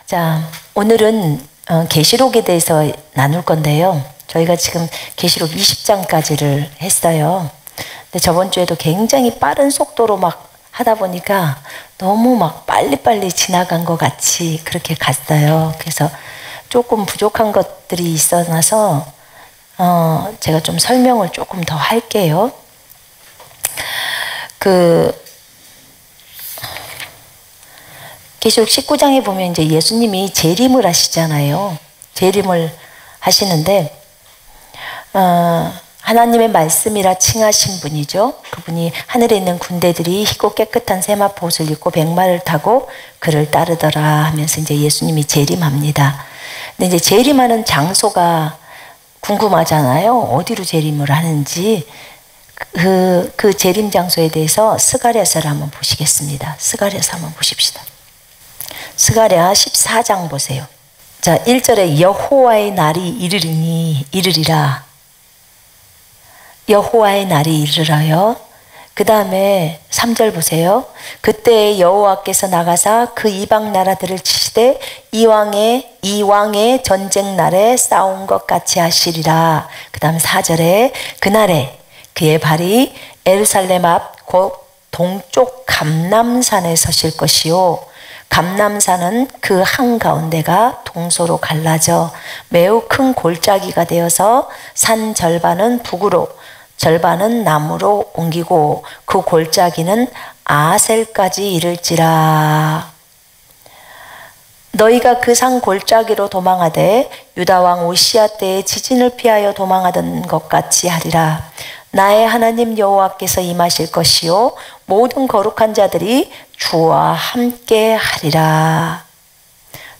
자, 오늘은 계시록에 대해서 나눌 건데요. 저희가 지금 계시록 20장까지를 했어요. 근데 저번 주에도 굉장히 빠른 속도로 막 하다 보니까 너무 막 빨리빨리 지나간 것 같이 그렇게 갔어요. 그래서 조금 부족한 것들이 있어서 제가 좀 설명을 조금 더 할게요. 계시록 19장에 보면 이제 예수님이 재림을 하시잖아요. 재림을 하시는데 하나님의 말씀이라 칭하신 분이죠. 그분이 하늘에 있는 군대들이 희고 깨끗한 세마포 옷을 입고 백마를 타고 그를 따르더라 하면서 이제 예수님이 재림합니다. 근데 이제 재림하는 장소가 궁금하잖아요. 어디로 재림을 하는지. 그 재림 장소에 대해서 스가랴서를 한번 보시겠습니다. 스가랴서 한번 보십시다. 스가랴 14장 보세요. 자, 1절에 여호와의 날이 이르리라. 여호와의 날이 이르러요. 그 다음에 3절 보세요. 그때 여호와께서 나가사 그 이방 나라들을 치시되 이 왕의 전쟁 날에 싸운 것 같이 하시리라. 그 다음 4절에 그날에 그의 발이 예루살렘 앞 곧 동쪽 감람산에 서실 것이요. 감람산은 그 한가운데가 동서로 갈라져 매우 큰 골짜기가 되어서 산 절반은 북으로 절반은 남으로 옮기고 그 골짜기는 아셀까지 이를지라. 너희가 그 산 골짜기로 도망하되 유다왕 오시아 때에 지진을 피하여 도망하던 것 같이 하리라. 나의 하나님 여호와께서 임하실 것이요 모든 거룩한 자들이 주와 함께 하리라.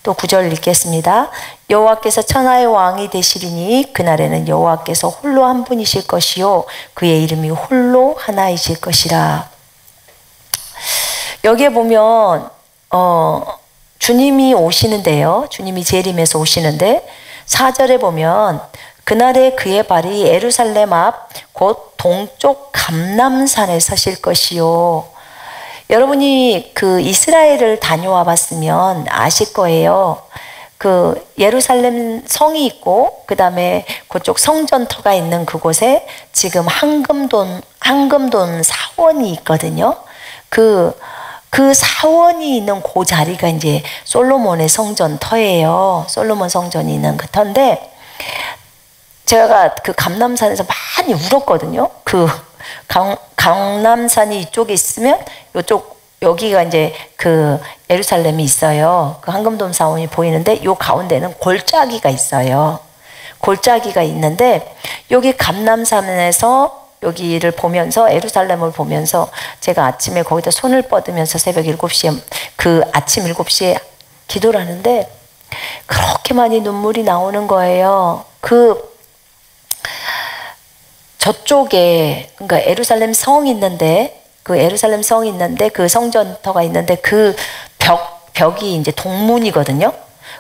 또 9절 읽겠습니다. 여호와께서 천하의 왕이 되시리니 그날에는 여호와께서 홀로 한 분이실 것이요 그의 이름이 홀로 하나이실 것이라. 여기에 보면 주님이 오시는데요. 주님이 재림해서 오시는데 4절에 보면 그날에 그의 발이 예루살렘 앞 곧 동쪽 감람산에 서실 것이요. 여러분이 그 이스라엘을 다녀와 봤으면 아실 거예요. 그 예루살렘 성이 있고 그 다음에 그쪽 성전터가 있는 그곳에 지금 황금돈 사원이 있거든요. 그 사원이 있는 그 자리가 이제 솔로몬의 성전터예요. 솔로몬 성전이 있는 그 터인데 제가 그 감람산에서 많이 울었거든요. 그 감람산이 이쪽에 있으면 여기가 이제 그 예루살렘이 있어요. 그 황금돈 사원이 보이는데 요 가운데는 골짜기가 있어요. 골짜기가 있는데 여기 감람산에서 여기를 보면서 예루살렘을 보면서 제가 아침에 거기다 손을 뻗으면서 새벽 7시에 그 아침 7시에 기도를 하는데 그렇게 많이 눈물이 나오는 거예요. 저쪽에 그러니까 예루살렘 성이 있는데 그 성전터가 있는데 그 벽이 이제 동문이거든요.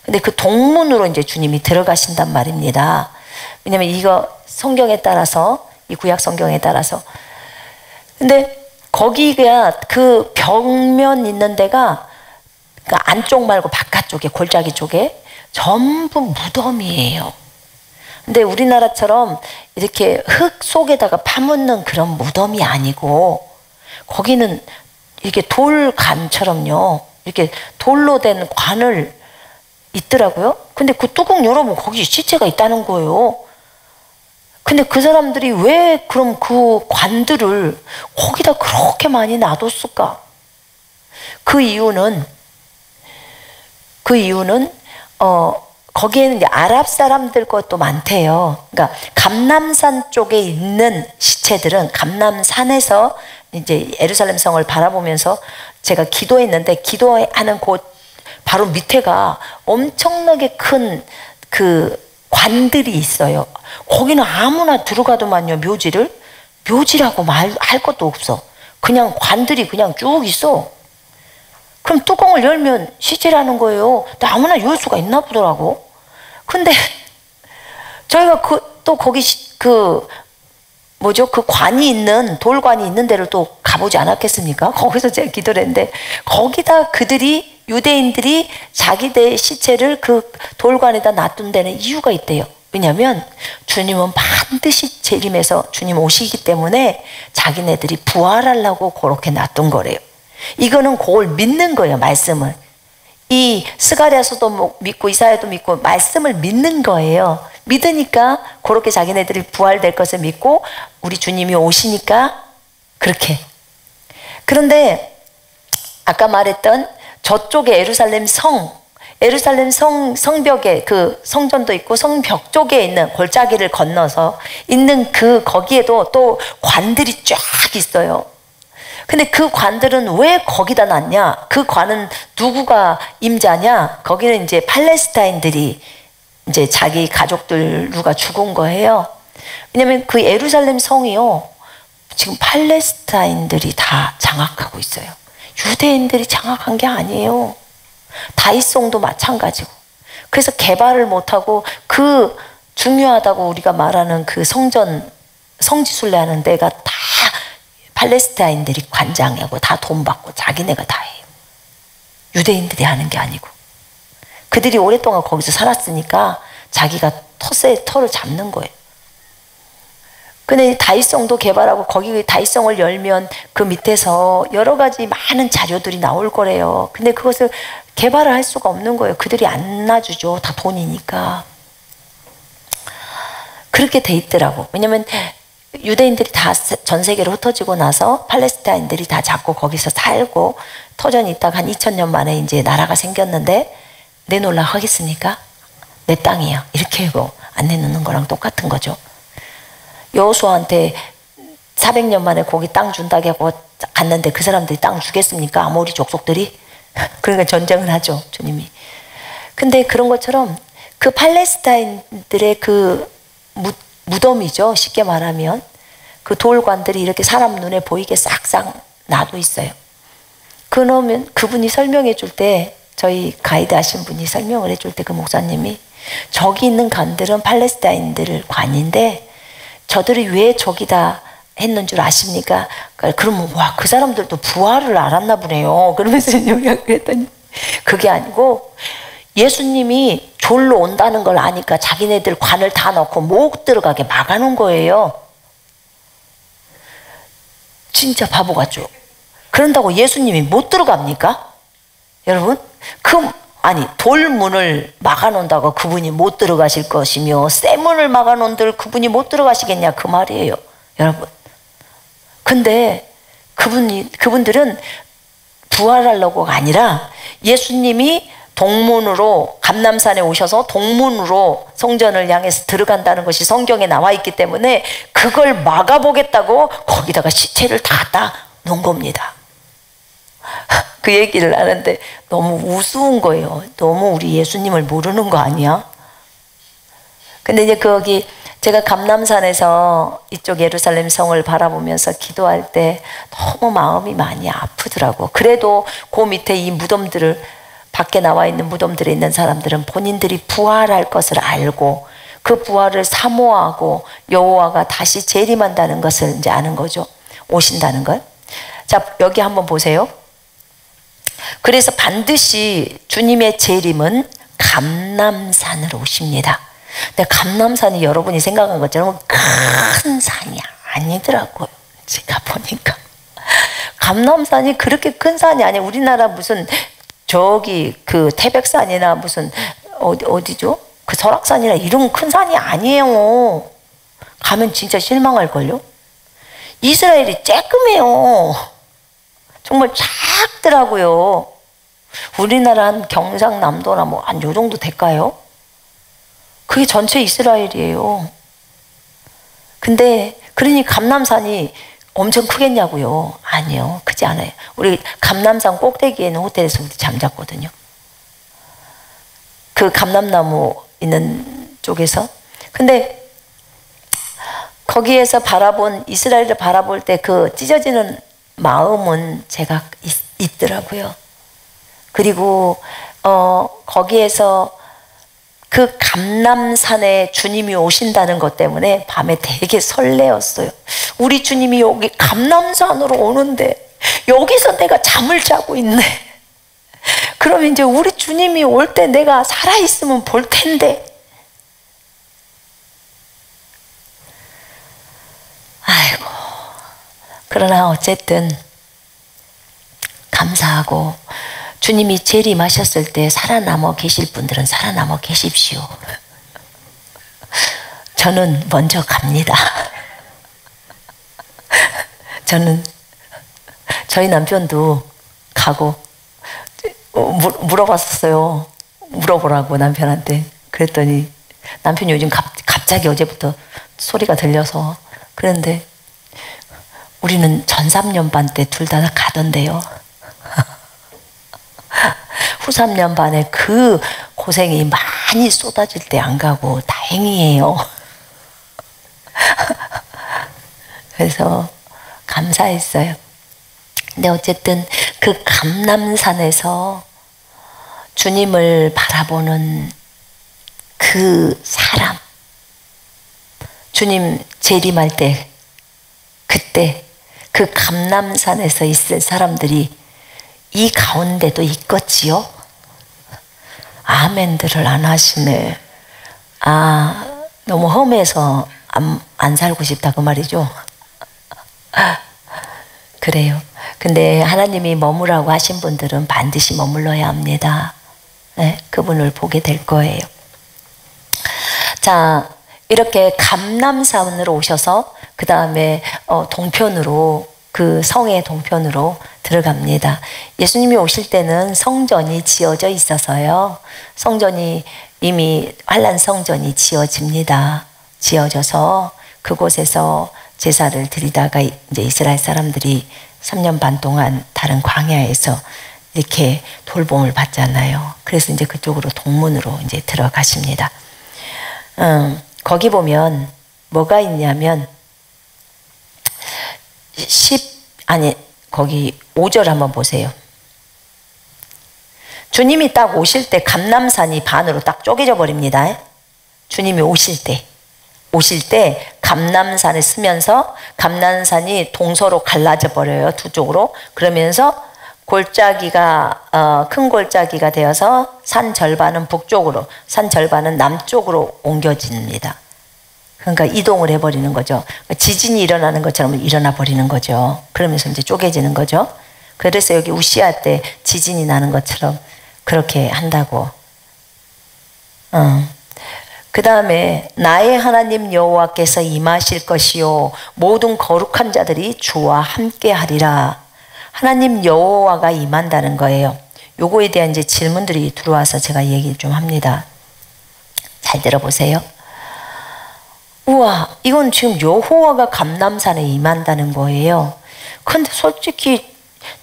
근데 그 동문으로 이제 주님이 들어가신단 말입니다. 왜냐면 이거 성경에 따라서 이 구약 성경에 따라서 근데 거기가 그 벽면 있는 데가 그러니까 안쪽 말고 바깥쪽에 골짜기 쪽에 전부 무덤이에요. 근데 우리나라처럼 이렇게 흙 속에다가 파묻는 그런 무덤이 아니고 거기는 이렇게 돌관처럼요. 이렇게 돌로 된 관을 있더라고요. 근데 그 뚜껑 열어보면 거기 시체가 있다는 거예요. 근데 그 사람들이 왜 그럼 그 관들을 거기다 그렇게 많이 놔뒀을까? 그 이유는 거기에는 이제 아랍 사람들 것도 많대요. 그러니까 감람산 쪽에 있는 시체들은 감람산에서 이제 예루살렘 성을 바라보면서 제가 기도했는데 기도하는 곳 바로 밑에가 엄청나게 큰 그 관들이 있어요. 거기는 아무나 들어가도만요 묘지라고 할 것도 없어. 그냥 관들이 그냥 쭉 있어. 그럼 뚜껑을 열면 시체라는 거예요. 또 아무나 열 수가 있나 보더라고. 근데 저희가 또 거기 그 관이 있는 돌관이 있는 데를 또 가보지 않았겠습니까? 거기서 제가 기도를 했는데 거기다 그들이 유대인들이 자기들 시체를 그 돌관에다 놔둔 데는 이유가 있대요. 왜냐하면 주님은 반드시 재림해서 주님 오시기 때문에 자기네들이 부활하려고 그렇게 놔둔 거래요. 이거는 그걸 믿는 거예요, 말씀을. 이 스가랴서도 믿고 이사야도 믿고 말씀을 믿는 거예요. 믿으니까 그렇게 자기네들이 부활될 것을 믿고 우리 주님이 오시니까 그렇게. 그런데 아까 말했던 저쪽에 에루살렘 성벽에 그 성전도 있고 성벽 쪽에 있는 골짜기를 건너서 있는 거기에도 또 관들이 쫙 있어요. 근데 그 관들은 왜 거기다 놨냐? 그 관은 누구가 임자냐? 거기는 이제 팔레스타인들이 이제 자기 가족들 누가 죽은 거예요. 왜냐면 그 예루살렘 성이요, 지금 팔레스타인들이 다 장악하고 있어요. 유대인들이 장악한 게 아니에요. 다윗성도 마찬가지고. 그래서 개발을 못하고 그 중요하다고 우리가 말하는 그 성지순례하는 데가 다 팔레스타인들이 관장하고 다 돈 받고 자기네가 다 해요. 유대인들이 하는 게 아니고. 그들이 오랫동안 거기서 살았으니까 자기가 터를 잡는 거예요. 근데 다윗성도 개발하고 거기 다윗성을 열면 그 밑에서 여러 가지 많은 자료들이 나올 거래요. 근데 그것을 개발을 할 수가 없는 거예요. 그들이 안 놔주죠. 다 돈이니까. 그렇게 돼 있더라고. 왜냐면 유대인들이 다 전 세계로 흩어지고 나서 팔레스타인들이 다 잡고 거기서 살고 터전이 있다가 한 2000년 만에 이제 나라가 생겼는데 내놓으려 하겠습니까? 내 땅이야. 이렇게 하고 안 내놓는 거랑 똑같은 거죠. 여호수아한테 400년 만에 거기 땅 준다고 하고 갔는데 그 사람들이 땅 주겠습니까? 아모리 족속들이? 그러니까 전쟁을 하죠, 주님이. 근데 그런 것처럼 그 팔레스타인들의 그 무덤이죠, 쉽게 말하면. 그 돌관들이 이렇게 사람 눈에 보이게 싹싹 놔도 있어요. 그러면 그분이 설명해 줄 때, 저희 가이드 하신 분이 설명을 해줄 때 그 목사님이 저기 있는 관들은 팔레스타인들 관인데 저들이 왜 저기다 했는 줄 아십니까? 그러면 와, 그 사람들도 부활을 알았나 보네요. 그러면서 요약을 했더니 그게 아니고 예수님이 졸로 온다는 걸 아니까 자기네들 관을 다 넣고 못 들어가게 막아놓은 거예요. 진짜 바보 같죠? 그런다고 예수님이 못 들어갑니까? 여러분? 아니, 돌문을 막아놓는다고 그분이 못 들어가실 것이며 쇠문을 막아놓은들 그분이 못 들어가시겠냐 그 말이에요, 여러분. 근데 그분들은 부활하려고가 아니라 예수님이 동문으로 감람산에 오셔서 동문으로 성전을 향해서 들어간다는 것이 성경에 나와 있기 때문에 그걸 막아보겠다고 거기다가 시체를 다 갖다 놓은 겁니다. 그 얘기를 하는데 너무 우스운 거예요. 너무 우리 예수님을 모르는 거 아니야? 근데 이제 거기 제가 감람산에서 이쪽 예루살렘 성을 바라보면서 기도할 때 너무 마음이 많이 아프더라고. 그래도 그 밑에 이 무덤들을, 밖에 나와 있는 무덤들에 있는 사람들은 본인들이 부활할 것을 알고 그 부활을 사모하고 여호와가 다시 재림한다는 것을 이제 아는 거죠. 오신다는 걸. 자, 여기 한번 보세요. 그래서 반드시 주님의 재림은 감람산으로 오십니다. 근데 감람산이 여러분이 생각한 것처럼 큰 산이 아니더라고요. 제가 보니까 감람산이 그렇게 큰 산이 아니에요. 우리나라 무슨 저기 그 태백산이나 무슨 어디죠? 그 설악산이나 이런 큰 산이 아니에요. 가면 진짜 실망할걸요? 이스라엘이 쬐끔해요. 정말 작더라고요. 우리나라 한 경상남도나 뭐 한 요 정도 될까요? 그게 전체 이스라엘이에요. 근데 그러니 감람산이 엄청 크겠냐고요? 아니요, 크지 않아요. 우리 감람산 꼭대기에 있는 호텔에서 우리 잠잤거든요. 그 감람나무 있는 쪽에서. 근데 거기에서 이스라엘을 바라볼 때 그 찢어지는 마음은 제가 있더라고요. 그리고 거기에서 그 감람산에 주님이 오신다는 것 때문에 밤에 되게 설레었어요. 우리 주님이 여기 감람산으로 오는데 여기서 내가 잠을 자고 있네. 그러면 이제 우리 주님이 올 때 내가 살아있으면 볼 텐데. 아이고. 그러나 어쨌든 감사하고 주님이 재림하셨을 때 살아남아 계실 분들은 살아남아 계십시오. 저는 먼저 갑니다. 저는 저희 남편도 가고 물어봤었어요. 물어보라고 남편한테. 그랬더니 남편이 요즘 갑자기 어제부터 소리가 들려서 그런데 우리는 전 3년 반 때 둘 다 가던데요. 후 3년 반에 그 고생이 많이 쏟아질 때 안 가고 다행이에요. 그래서 감사했어요. 근데 어쨌든 그 감람산에서 주님을 바라보는 그 사람, 주님 재림할 때 그때 그 감람산에서 있을 사람들이 이 가운데도 있겠지요? 아멘들을 안 하시네. 아, 너무 험해서 안 살고 싶다 그 말이죠? 그래요. 근데 하나님이 머무라고 하신 분들은 반드시 머물러야 합니다. 네, 그분을 보게 될 거예요. 자, 이렇게 감람산으로 오셔서 그 다음에 동편으로 그 성의 동편으로 들어갑니다. 예수님이 오실 때는 성전이 지어져 있어서요. 성전이 이미 환란 성전이 지어집니다. 지어져서 그곳에서 제사를 드리다가 이제 이스라엘 사람들이 3년 반 동안 다른 광야에서 이렇게 돌봄을 받잖아요. 그래서 이제 그쪽으로 동문으로 이제 들어가십니다. 거기 보면 뭐가 있냐면 거기 5절 한번 보세요. 주님이 딱 오실 때 감람산이 반으로 딱 쪼개져 버립니다. 주님이 오실 때 감람산에 쓰면서 감람산이 동서로 갈라져 버려요. 두 쪽으로. 그러면서 골짜기가 큰 골짜기가 되어서 산 절반은 북쪽으로, 산 절반은 남쪽으로 옮겨집니다. 그러니까 이동을 해버리는 거죠. 지진이 일어나는 것처럼 일어나 버리는 거죠. 그러면서 이제 쪼개지는 거죠. 그래서 여기 우시아 때 지진이 나는 것처럼 그렇게 한다고. 그 다음에 나의 하나님 여호와께서 임하실 것이요 모든 거룩한 자들이 주와 함께 하리라. 하나님 여호와가 임한다는 거예요. 요거에 대한 이제 질문들이 들어와서 제가 얘기를 좀 합니다. 잘 들어보세요. 우와, 이건 지금 여호와가 감람산에 임한다는 거예요. 근데 솔직히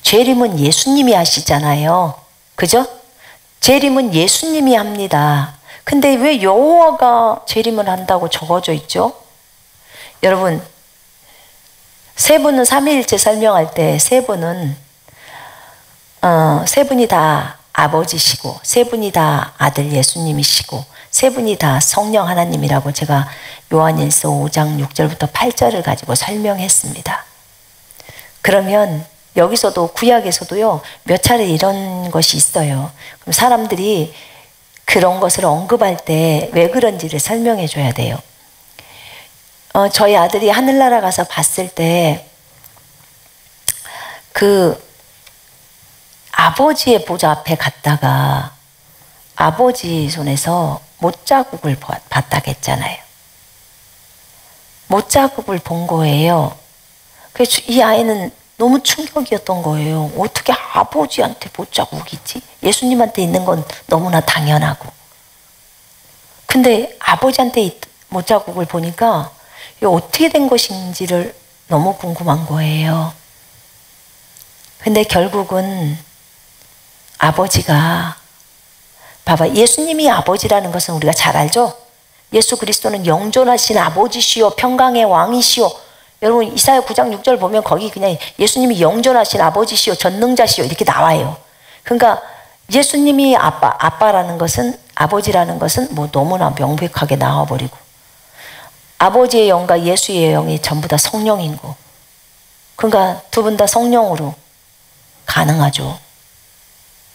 재림은 예수님이 하시잖아요. 그죠? 재림은 예수님이 합니다. 근데 왜 여호와가 재림을 한다고 적어져 있죠? 여러분, 세 분은 삼위일체 설명할 때 세 분은 세 분이 다 아버지시고 세 분이 다 아들 예수님이시고 세 분이 다 성령 하나님이라고 제가 요한일서 5장 6절부터 8절을 가지고 설명했습니다. 그러면 여기서도 구약에서도요 몇 차례 이런 것이 있어요. 그럼 사람들이 그런 것을 언급할 때 왜 그런지를 설명해 줘야 돼요. 저희 아들이 하늘나라 가서 봤을 때 그 아버지의 보좌 앞에 갔다가 아버지 손에서 못자국을 봤다고 했잖아요. 못자국을 본 거예요. 그래서 이 아이는 너무 충격이었던 거예요. 어떻게 아버지한테 못자국이 있지? 예수님한테 있는 건 너무나 당연하고. 근데 아버지한테 못자국을 보니까 이게 어떻게 된 것인지를 너무 궁금한 거예요. 근데 결국은 아버지가 봐봐, 예수님이 아버지라는 것은 우리가 잘 알죠? 예수 그리스도는 영존하신 아버지시오 평강의 왕이시오. 여러분 이사야 9장 6절 보면 거기 그냥 예수님이 영존하신 아버지시오 전능자시오 이렇게 나와요. 그러니까 예수님이 아빠라는 것은 아버지라는 것은 뭐 너무나 명백하게 나와버리고 아버지의 영과 예수의 영이 전부 다 성령인 거. 그러니까 두 분 다 성령으로 가능하죠.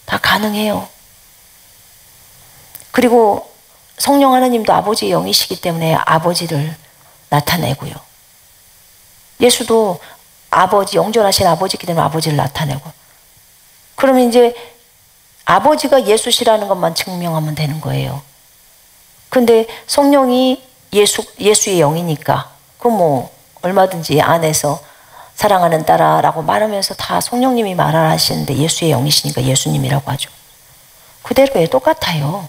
다 가능해요. 그리고 성령 하나님도 아버지의 영이시기 때문에 아버지를 나타내고요. 예수도 아버지, 영존하신 아버지이기 때문에 아버지를 나타내고. 그러면 이제 아버지가 예수시라는 것만 증명하면 되는 거예요. 근데 성령이 예수의 영이니까 그럼 뭐 얼마든지 안에서 사랑하는 딸아라고 말하면서 다 성령님이 말을 하시는데 예수의 영이시니까 예수님이라고 하죠. 그대로예요. 똑같아요.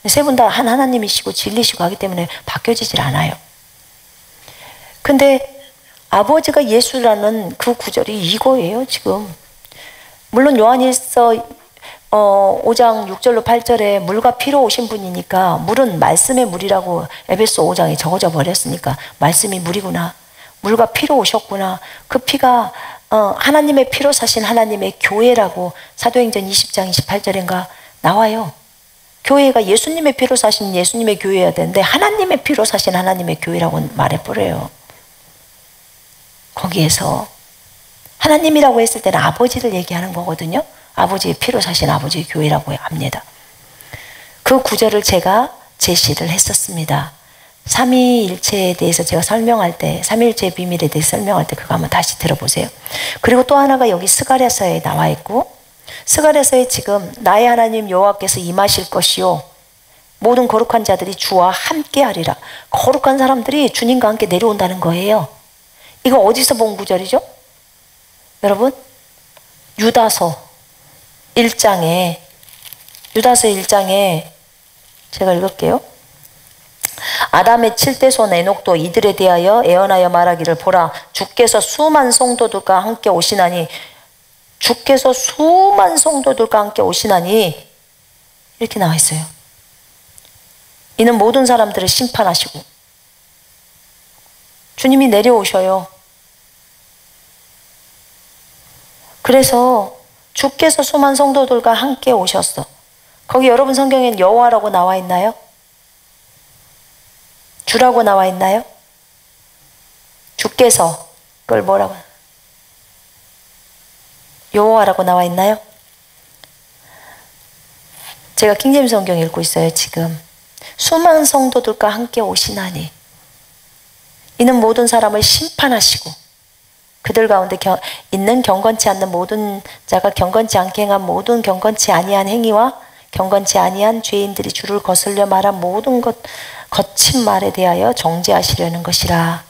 세 분 다 한 하나님이시고 진리시고 하기 때문에 바뀌어지질 않아요. 근데 아버지가 예수라는 그 구절이 이거예요, 지금. 물론 요한일서 5장 6절로 8절에 물과 피로 오신 분이니까 물은 말씀의 물이라고 에베소 5장에 적어져 버렸으니까 말씀이 물이구나. 물과 피로 오셨구나. 그 피가 하나님의 피로 사신 하나님의 교회라고 사도행전 20장 28절인가 나와요. 교회가 예수님의 피로 사신 예수님의 교회여야 되는데 하나님의 피로 사신 하나님의 교회라고 말해버려요. 거기에서 하나님이라고 했을 때는 아버지를 얘기하는 거거든요. 아버지의 피로 사신 아버지의 교회라고 합니다. 그 구절을 제가 제시를 했었습니다. 삼위일체에 대해서 제가 설명할 때, 삼위일체의 비밀에 대해서 설명할 때 그거 한번 다시 들어보세요. 그리고 또 하나가 여기 스가랴서에 나와 있고, 스가랴서에 지금 나의 하나님 여호와께서 임하실 것이요 모든 거룩한 자들이 주와 함께 하리라. 거룩한 사람들이 주님과 함께 내려온다는 거예요. 이거 어디서 본 구절이죠? 여러분, 유다서 1장에 제가 읽을게요. 아담의 7대손 에녹도 이들에 대하여 애언하여 말하기를 보라 주께서 수만 성도들과 함께 오시나니 주께서 수만 성도들과 함께 오시나니 이렇게 나와 있어요. 이는 모든 사람들을 심판하시고 주님이 내려오셔요. 그래서 주께서 수만 성도들과 함께 오셨어. 거기 여러분 성경엔 여호와라고 나와 있나요? 주라고 나와 있나요? 주께서 그걸 뭐라고 여호와라고 나와 있나요? 제가 킹제임스 성경 읽고 있어요. 지금 수많은 성도들과 함께 오시나니 이는 모든 사람을 심판하시고 그들 가운데 있는 경건치 않는 모든 자가 경건치 않게 행한 모든 경건치 아니한 행위와 경건치 아니한 죄인들이 주를 거슬려 말한 모든 거친 말에 대하여 정죄하시려는 것이라.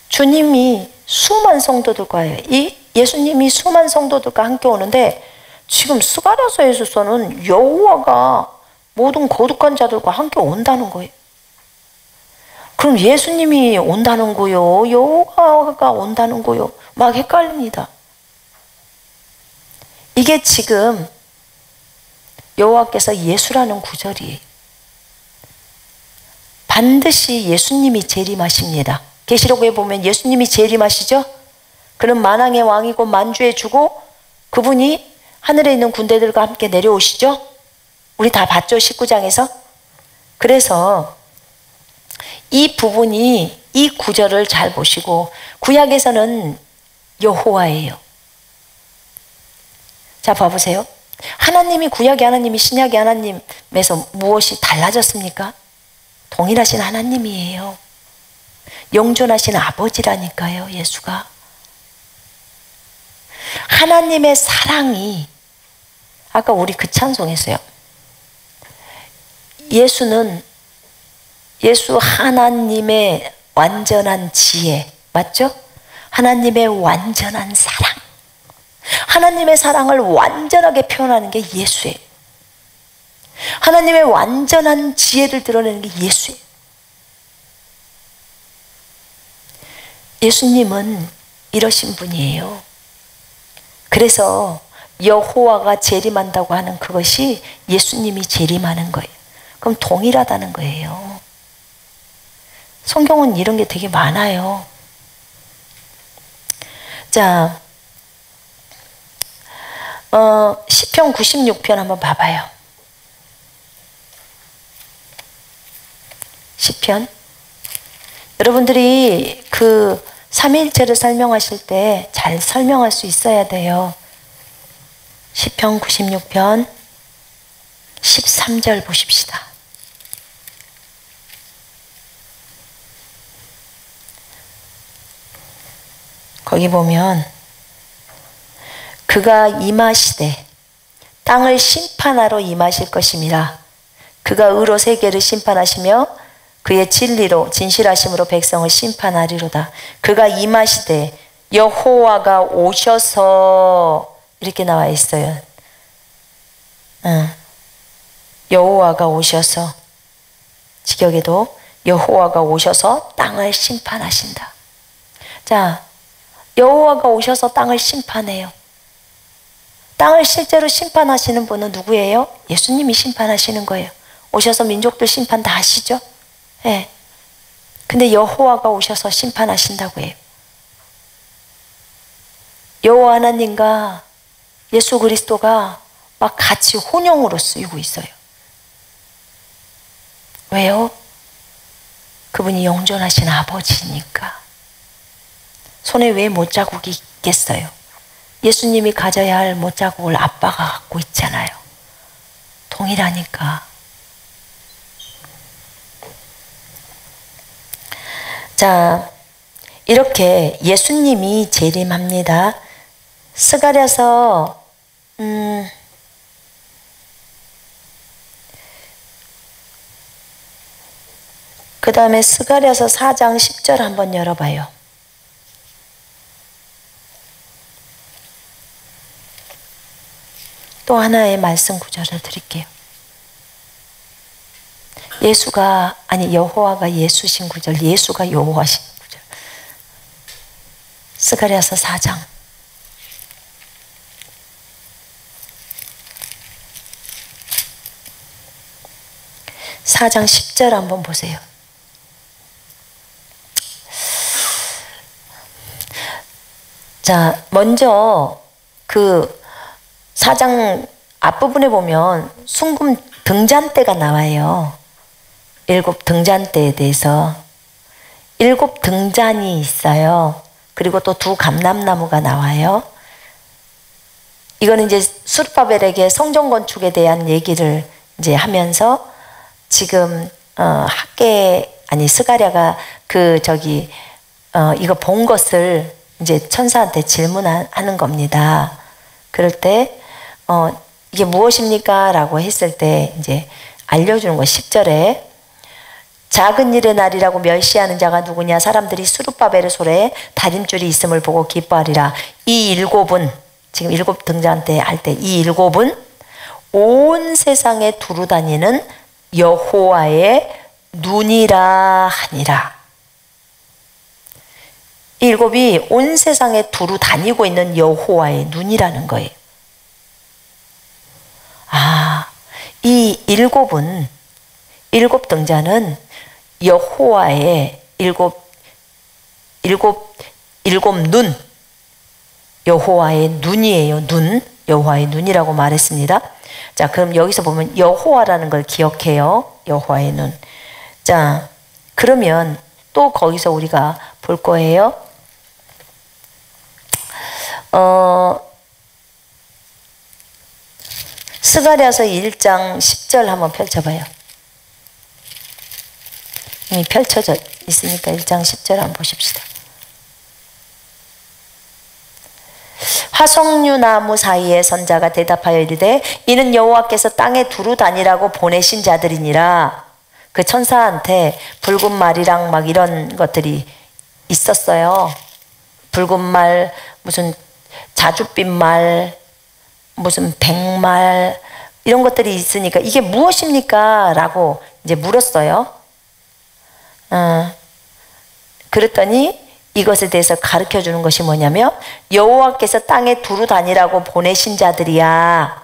주님이 수만 성도들과예요. 이 예수님이 수만 성도들과 함께 오는데 지금 스가랴서에서는 여호와가 모든 거룩한 자들과 함께 온다는 거예요. 그럼 예수님이 온다는 거요? 여호와가 온다는 거요? 막 헷갈립니다. 이게 지금 여호와께서 예수라는 구절이에요. 반드시 예수님이 재림하십니다. 계시록에 보면 예수님이 재림하시죠? 그는 만왕의 왕이고 만주의 주고 그분이 하늘에 있는 군대들과 함께 내려오시죠? 우리 다 봤죠? 19장에서. 그래서 이 부분이 이 구절을 잘 보시고 구약에서는 여호와예요. 자 봐보세요. 하나님이 구약의 하나님이 신약의 하나님에서 무엇이 달라졌습니까? 동일하신 하나님이에요. 영존하신 아버지라니까요. 예수가. 하나님의 사랑이 아까 우리 그 찬송했어요. 예수 하나님의 완전한 지혜 맞죠? 하나님의 완전한 사랑. 하나님의 사랑을 완전하게 표현하는 게 예수예요. 하나님의 완전한 지혜를 드러내는 게 예수예요. 예수님은 이러신 분이에요. 그래서 여호와가 재림한다고 하는 그것이 예수님이 재림하는 거예요. 그럼 동일하다는 거예요. 성경은 이런 게 되게 많아요. 자, 시편 96편 한번 봐봐요. 시편. 여러분들이 그 삼위일체를 설명하실 때 잘 설명할 수 있어야 돼요. 시편 96편 13절 보십시다. 거기 보면 그가 임하시되 땅을 심판하러 임하실 것임이라. 그가 의로 세계를 심판하시며 그의 진리로 진실하심으로 백성을 심판하리로다. 그가 임하시되 여호와가 오셔서 이렇게 나와 있어요. 여호와가 오셔서 직역에도 여호와가 오셔서 땅을 심판하신다. 자, 여호와가 오셔서 땅을 심판해요. 땅을 실제로 심판하시는 분은 누구예요? 예수님이 심판하시는 거예요. 오셔서 민족들 심판 다 하시죠? 네. 근데 여호와가 오셔서 심판하신다고 해요. 여호와 하나님과 예수 그리스도가 막 같이 혼용으로 쓰이고 있어요. 왜요? 그분이 영존하신 아버지니까. 손에 왜 못자국이 있겠어요? 예수님이 가져야 할 못자국을 아빠가 갖고 있잖아요. 동일하니까. 자, 이렇게 예수님이 재림합니다. 스가랴서 그 다음에 스가랴서 4장 10절 한번 열어봐요. 또 하나의 말씀 구절을 드릴게요. 여호와가 예수신 구절, 예수가 여호와신 구절. 스가랴서 4장. (4장 10절) 한번 보세요. 자, 먼저 그 4장 앞부분에 보면 순금 등잔대가 나와요. 7 등잔대에 대해서. 7 등잔이 있어요. 그리고 또 2 감람나무가 나와요. 이거는 이제 스룹바벨에게 성전 건축에 대한 얘기를 이제 하면서 지금 스가랴가 이거 본 것을 이제 천사한테 질문하는 겁니다. 그럴 때 이게 무엇입니까? 라고 했을 때 이제 알려주는 거. 10절에 작은 일의 날이라고 멸시하는 자가 누구냐? 사람들이 스룹바벨의 손에 다림줄이 있음을 보고 기뻐하리라. 이 7은 지금 7 등잔대 할 때 이 7은 온 세상에 두루 다니는 여호와의 눈이라 하니라. 이 7이 온 세상에 두루 다니고 있는 여호와의 눈이라는 거예요. 이 7은 7 등잔은 여호와의 7 눈, 여호와의 눈이에요. 눈, 여호와의 눈이라고 말했습니다. 자, 그럼 여기서 보면 여호와라는 걸 기억해요. 여호와의 눈. 자, 그러면 또 거기서 우리가 볼 거예요. 스가랴서 1장 10절 한번 펼쳐봐요. 이미 펼쳐져 있으니까 1장 10절 한번 보십시다. 화석류 나무 사이에 선자가 대답하여 이르되 이는 여호와께서 땅에 두루 다니라고 보내신 자들이니라. 그 천사한테 붉은 말이랑 막 이런 것들이 있었어요. 붉은 말, 무슨 자줏빛 말, 무슨 백말 이런 것들이 있으니까 이게 무엇입니까? 라고 이제 물었어요. 그랬더니 이것에 대해서 가르쳐 주는 것이 뭐냐면 여호와께서 땅에 두루 다니라고 보내신 자들이야.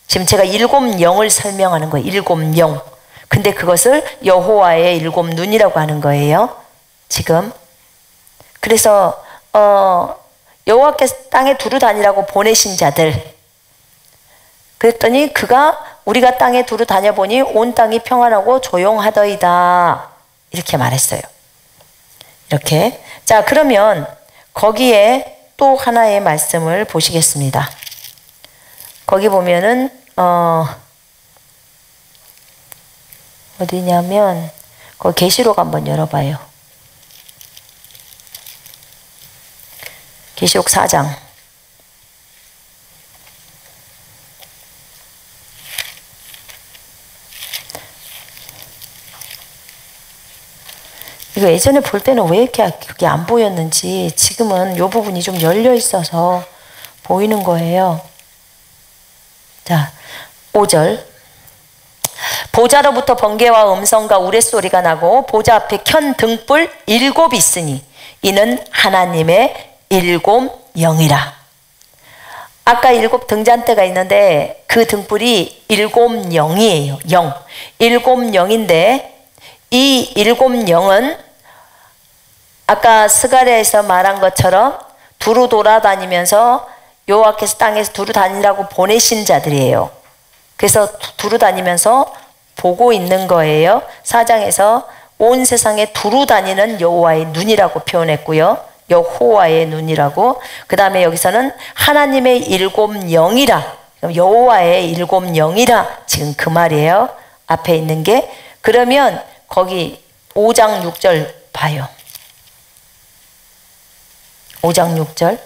지금 제가 7 영을 설명하는 거예요. 7 영. 근데 그것을 여호와의 7 눈이라고 하는 거예요. 지금. 그래서 여호와께서 땅에 두루 다니라고 보내신 자들. 그랬더니 그가 우리가 땅에 두루 다녀보니 온 땅이 평안하고 조용하더이다. 이렇게 말했어요. 이렇게. 자, 그러면 거기에 또 하나의 말씀을 보시겠습니다. 거기 보면은 어디냐면 거기 계시록 한번 열어봐요. 계시록 4장. 이거 예전에 볼 때는 왜 이렇게 그게 안 보였는지 지금은 이 부분이 좀 열려 있어서 보이는 거예요. 자, 5절. 보좌로부터 번개와 음성과 우레소리가 나고 보좌 앞에 켠 등불 7 있으니 이는 하나님의 7 영이라. 아까 7 등잔대가 있는데 그 등불이 7 영이에요. 영. 7 영인데 이 7 영은 아까 스가랴에서 말한 것처럼 두루 돌아다니면서 여호와께서 땅에서 두루 다니라고 보내신 자들이에요. 그래서 두루 다니면서 보고 있는 거예요. 4장에서 온 세상에 두루 다니는 여호와의 눈이라고 표현했고요. 여호와의 눈이라고. 그 다음에 여기서는 하나님의 7 영이라. 여호와의 7 영이라. 지금 그 말이에요. 앞에 있는 게. 그러면 거기 5장 6절 봐요. 5장 6절.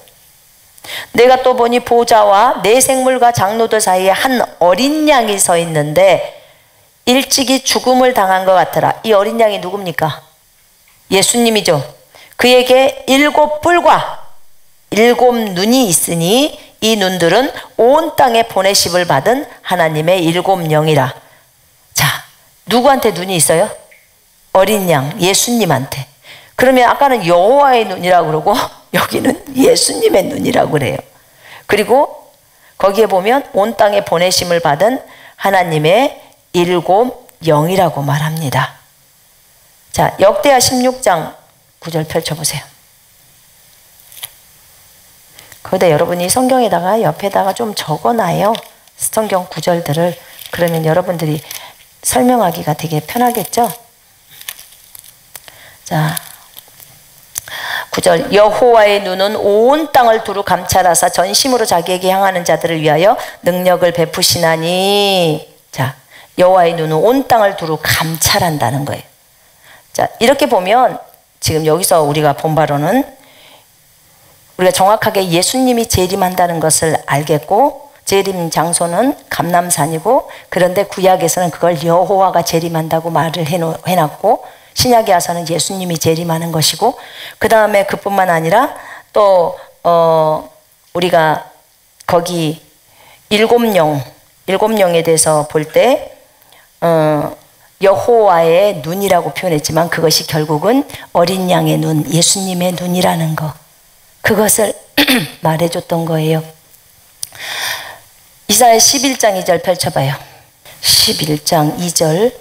내가 또 보니 보좌와 네 생물과 장로들 사이에 한 어린 양이 서 있는데 일찍이 죽음을 당한 것 같더라. 이 어린 양이 누굽니까? 예수님이죠. 그에게 7 뿔과 7 눈이 있으니 이 눈들은 온 땅에 보내심을 받은 하나님의 7 영이라. 자, 누구한테 눈이 있어요? 어린 양, 예수님한테. 그러면 아까는 여호와의 눈이라고 그러고 여기는 예수님의 눈이라고 그래요. 그리고 거기에 보면 온 땅에 보내심을 받은 하나님의 7 영이라고 말합니다. 자, 역대하 16장 9절 펼쳐보세요. 거기다 여러분이 성경에다가 옆에다가 좀 적어놔요. 성경 구절들을. 그러면 여러분들이 설명하기가 되게 편하겠죠? 자, 9절. 여호와의 눈은 온 땅을 두루 감찰하사 전심으로 자기에게 향하는 자들을 위하여 능력을 베푸시나니. 자, 여호와의 눈은 온 땅을 두루 감찰한다는 거예요. 자, 이렇게 보면 지금 여기서 우리가 본 바로는 우리가 정확하게 예수님이 재림한다는 것을 알겠고, 재림 장소는 감람산이고, 그런데 구약에서는 그걸 여호와가 재림한다고 말을 해놨고, 신약에 와서는 예수님이 재림하는 것이고, 그 다음에 그뿐만 아니라 또 우리가 거기 7 영에 대해서 볼 때 여호와의 눈이라고 표현했지만 그것이 결국은 어린 양의 눈, 예수님의 눈이라는 거, 그것을 말해줬던 거예요. 이사야 11장 2절 펼쳐봐요. 11장 2절.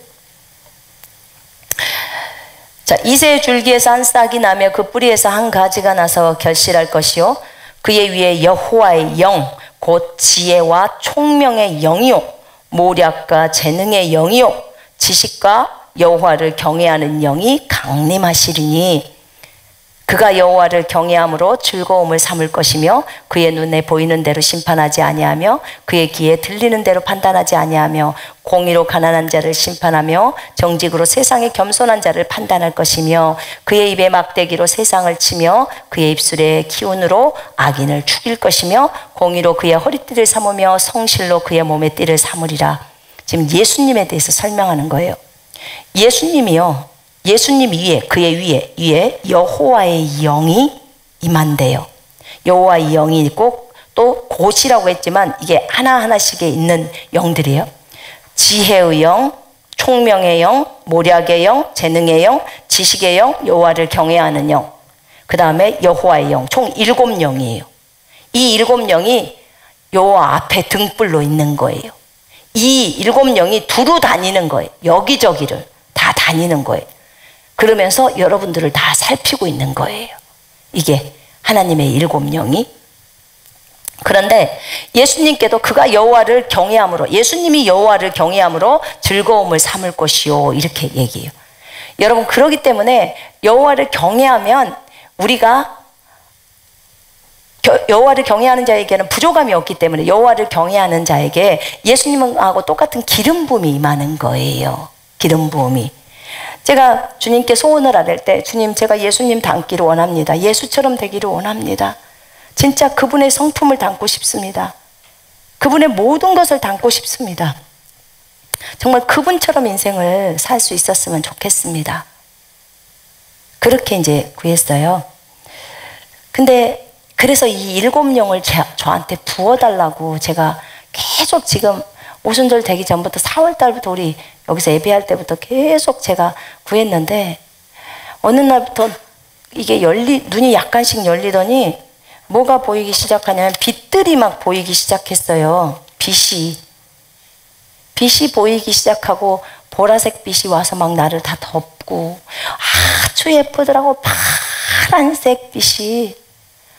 자, 이새의 줄기에서 한 싹이 나며 그 뿌리에서 한 가지가 나서 결실할 것이요 그의 위에 여호와의 영 곧 지혜와 총명의 영이요 모략과 재능의 영이요 지식과 여호와를 경외하는 영이 강림하시리니 그가 여호와를 경외함으로 즐거움을 삼을 것이며 그의 눈에 보이는 대로 심판하지 아니하며 그의 귀에 들리는 대로 판단하지 아니하며 공의로 가난한 자를 심판하며 정직으로 세상에 겸손한 자를 판단할 것이며 그의 입에 막대기로 세상을 치며 그의 입술에 기운으로 악인을 죽일 것이며 공의로 그의 허리띠를 삼으며 성실로 그의 몸의 띠를 삼으리라. 지금 예수님에 대해서 설명하는 거예요. 예수님이요, 예수님 위에, 그의 위에 여호와의 영이 임한대요. 여호와의 영이 있고 또 곧이라고 했지만 이게 하나하나씩에 있는 영들이에요. 지혜의 영, 총명의 영, 모략의 영, 재능의 영, 지식의 영, 여호와를 경외하는 영, 그 다음에 여호와의 영, 총 7 영이에요. 이 7 영이 여호와 앞에 등불로 있는 거예요. 이 7 영이 두루 다니는 거예요. 여기저기를 다 다니는 거예요. 그러면서 여러분들을 다 살피고 있는 거예요. 이게 하나님의 7 영이. 그런데 예수님께도 그가 여호와를 경외함으로, 예수님이 여호와를 경외함으로 즐거움을 삼을 것이요 이렇게 얘기해요. 여러분, 그러기 때문에 여호와를 경외하면 우리가 여호와를 경외하는 자에게는 부족함이 없기 때문에 여호와를 경외하는 자에게 예수님하고 똑같은 기름 부음이 임하는 거예요. 기름 부음이. 제가 주님께 소원을 아뢰 때 주님, 제가 예수님 닮기를 원합니다. 예수처럼 되기를 원합니다. 진짜 그분의 성품을 담고 싶습니다. 그분의 모든 것을 담고 싶습니다. 정말 그분처럼 인생을 살 수 있었으면 좋겠습니다. 그렇게 이제 구했어요. 근데 그래서 이 7영을 저한테 부어달라고 제가 계속 지금 오순절 되기 전부터 4월 달부터 우리 여기서 예배할 때부터 계속 제가 구했는데 어느 날부터 이게 눈이 약간씩 열리더니 뭐가 보이기 시작하냐면 빛들이 막 보이기 시작했어요. 빛이 보이기 시작하고 보라색 빛이 와서 막 나를 다 덮고 아주 예쁘더라고. 파란색 빛이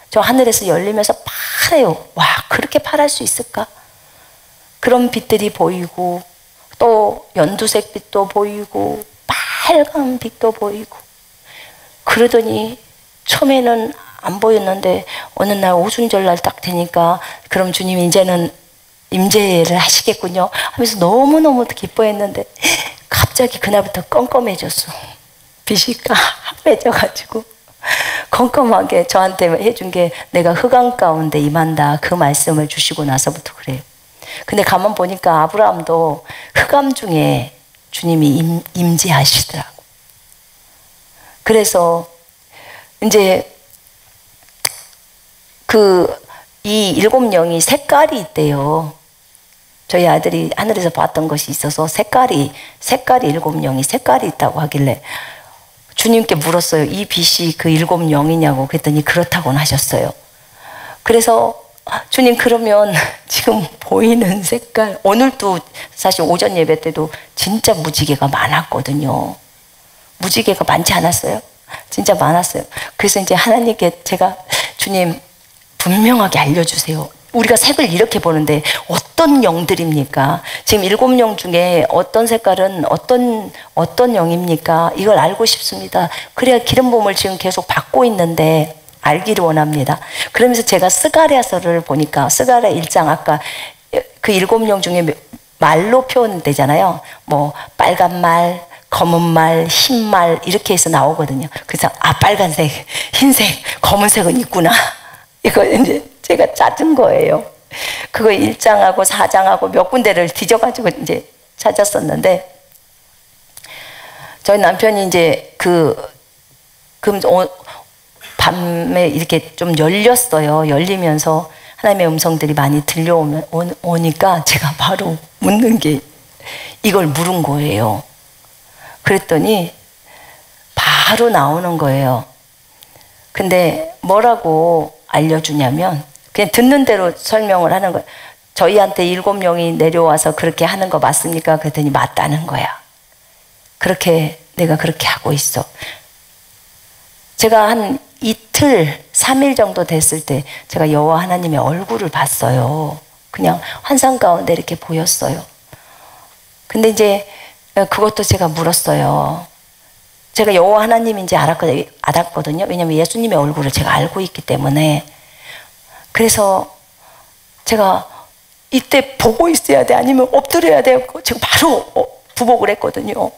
저 하늘에서 열리면서 파래요. 와, 그렇게 파랄 수 있을까? 그런 빛들이 보이고 또 연두색 빛도 보이고 빨간 빛도 보이고 그러더니 처음에는 안 보였는데 어느 날 오순절날 딱 되니까 그럼 주님 이제는 임재를 하시겠군요 하면서 너무너무 기뻐했는데 갑자기 그날부터 껌껌해졌어. 빛이 까매져가지고 컴컴하게 저한테 해준 게 내가 흑암 가운데 임한다 그 말씀을 주시고 나서부터 그래요. 근데 가만 보니까 아브라함도 흑암 중에 주님이 임재하시더라고. 그래서 이제 이 7영이 색깔이 있대요. 저희 아들이 하늘에서 봤던 것이 있어서 색깔이 7영이 색깔이 있다고 하길래 주님께 물었어요. 이 빛이 그 7영이냐고. 그랬더니 그렇다고는 하셨어요. 그래서 주님, 그러면 지금 보이는 색깔, 오늘도 사실 오전 예배 때도 진짜 무지개가 많았거든요. 무지개가 많지 않았어요? 진짜 많았어요. 그래서 이제 하나님께 제가 주님 분명하게 알려주세요. 우리가 색을 이렇게 보는데 어떤 영들입니까? 지금 7영 중에 어떤 색깔은 어떤 영입니까? 이걸 알고 싶습니다. 그래야 기름 부음을 지금 계속 받고 있는데 알기를 원합니다. 그러면서 제가 스가랴서를 보니까 스가랴 1장 아까 그 7영 중에 말로 표현되잖아요. 뭐 빨간 말, 검은 말, 흰 말 이렇게 해서 나오거든요. 그래서 빨간색, 흰색, 검은색은 있구나. 이거 이제 제가 찾은 거예요. 그거 1장하고 4장하고 몇 군데를 뒤져가지고 이제 찾았었는데 저희 남편이 이제 밤에 이렇게 좀 열렸어요. 열리면서 하나님의 음성들이 많이 들려오니까 제가 바로 묻는 게 이걸 물은 거예요. 그랬더니 바로 나오는 거예요. 근데 뭐라고 알려주냐면 그냥 듣는 대로 설명을 하는 거예요. 저희한테 7영이 내려와서 그렇게 하는 거 맞습니까? 그랬더니 맞다는 거야. 내가 그렇게 하고 있어. 제가 한 이틀, 3일 정도 됐을 때 제가 여호와 하나님의 얼굴을 봤어요. 그냥 환상 가운데 이렇게 보였어요. 근데 이제 그것도 제가 물었어요. 제가 여호와 하나님인지 알았거든요. 왜냐하면 예수님의 얼굴을 제가 알고 있기 때문에. 그래서 제가 이때 보고 있어야 돼? 아니면 엎드려야 돼? 제가 바로 부복을 했거든요.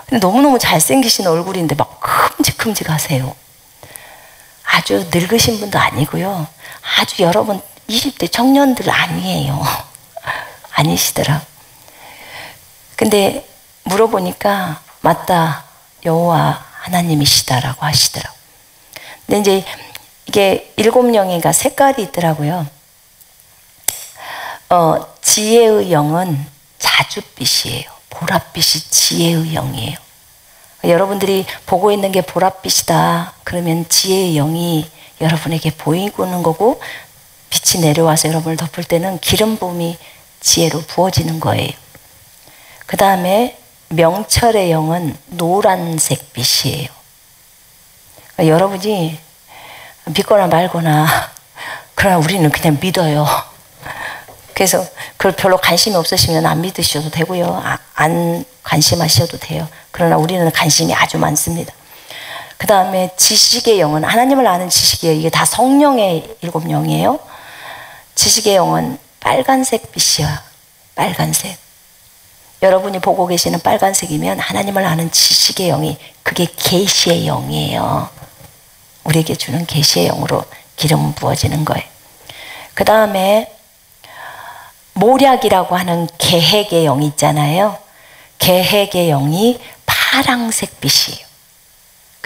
근데 너무너무 잘생기신 얼굴인데 막 큼직큼직하세요. 아주 늙으신 분도 아니고요. 아주 여러분 20대 청년들 아니에요. 아니시더라. 근데 물어보니까 맞다. 여호와 하나님이시다라고 하시더라고. 근데 이제 이게 7영이가 색깔이 있더라고요. 지혜의 영은 자줏빛이에요. 보랏빛이 지혜의 영이에요. 여러분들이 보고 있는 게 보랏빛이다. 그러면 지혜의 영이 여러분에게 보이는 거고 빛이 내려와서 여러분을 덮을 때는 기름 부음이 지혜로 부어지는 거예요. 그 다음에 명철의 영은 노란색 빛이에요. 그러니까 여러분이 믿거나 말거나 그러나 우리는 그냥 믿어요. 그래서 그걸 별로 관심이 없으시면 안 믿으셔도 되고요. 안 관심하셔도 돼요. 그러나 우리는 관심이 아주 많습니다. 그 다음에 지식의 영은, 하나님을 아는 지식의 영, 이게 다 성령의 7영이에요. 지식의 영은 빨간색 빛이야. 빨간색. 여러분이 보고 계시는 빨간색이면 하나님을 아는 지식의 영이, 그게 계시의 영이에요. 우리에게 주는 계시의 영으로 기름 부어지는 거예요. 그 다음에 모략이라고 하는 계획의 영이 있잖아요. 계획의 영이 파랑색 빛이에요.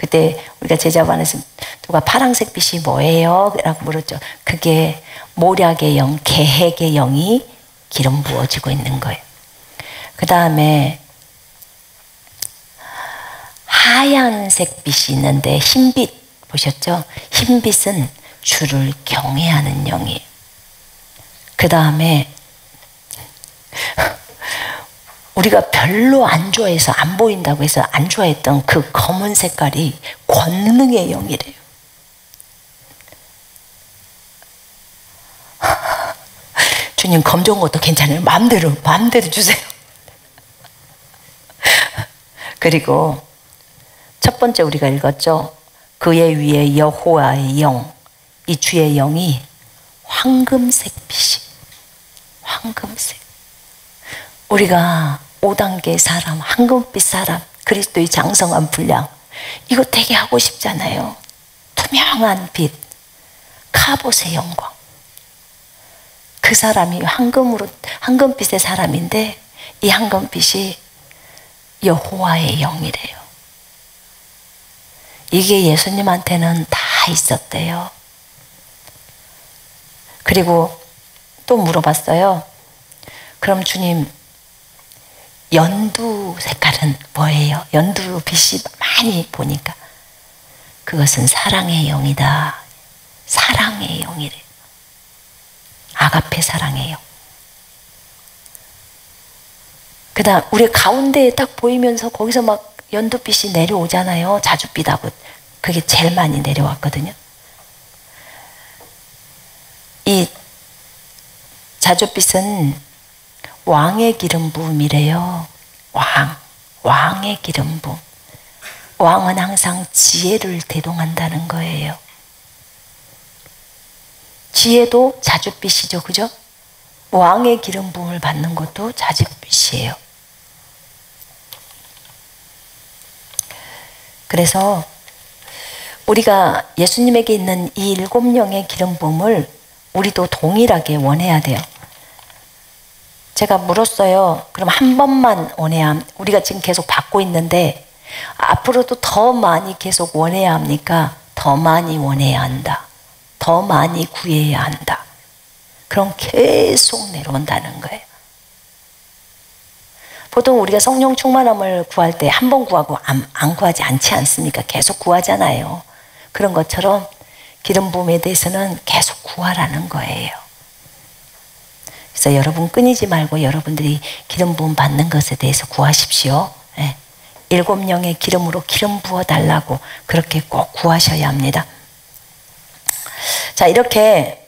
그때 우리가 제자반에서 누가 파랑색 빛이 뭐예요? 라고 물었죠. 그게 모략의 영, 계획의 영이 기름 부어지고 있는 거예요. 그 다음에 하얀색 빛이 있는데 흰빛 보셨죠? 흰빛은 주를 경외하는 영이에요. 그 다음에 우리가 별로 안 좋아해서 안 보인다고 해서 안 좋아했던 그 검은 색깔이 권능의 영이래요. 주님 검정은 것도 괜찮아요. 마음대로 주세요. 그리고 첫 번째 우리가 읽었죠. 그의 위에 여호와의 영, 이 주의 영이 황금색 빛이, 황금색. 우리가 5단계 사람, 황금빛 사람, 그리스도의 장성한 분량, 이거 되게 하고 싶잖아요. 투명한 빛, 카봇의 영광. 그 사람이 황금빛의 사람인데 이 황금빛이 여호와의 영이래요. 이게 예수님한테는 다 있었대요. 그리고 또 물어봤어요. 그럼 주님, 연두 색깔은 뭐예요? 연두 빛이 많이 보니까 그것은 사랑의 영이다. 사랑의 영이래. 아가페 사랑의 영. 그 다음 우리 가운데에 딱 보이면서 거기서 막 연두빛이 내려오잖아요. 자줏빛하고 그게 제일 많이 내려왔거든요. 이 자줏빛은 왕의 기름 부음이래요. 왕의 기름 부음. 왕은 항상 지혜를 대동한다는 거예요. 지혜도 자줏빛이죠, 그죠? 왕의 기름 부음을 받는 것도 자줏빛이에요. 그래서 우리가 예수님에게 있는 이 7영의 기름 부음을 우리도 동일하게 원해야 돼요. 제가 물었어요. 그럼 한 번만 원해야, 우리가 지금 계속 받고 있는데 앞으로도 더 많이 계속 원해야 합니까? 더 많이 원해야 한다. 더 많이 구해야 한다. 그럼 계속 내려온다는 거예요. 보통 우리가 성령 충만함을 구할 때 한 번 구하고 안 구하지 않지 않습니까? 계속 구하잖아요. 그런 것처럼 기름 부음에 대해서는 계속 구하라는 거예요. 그래서 여러분 끊이지 말고 여러분들이 기름 부음 받는 것에 대해서 구하십시오. 7영의 기름으로 기름 부어 달라고 그렇게 꼭 구하셔야 합니다. 자, 이렇게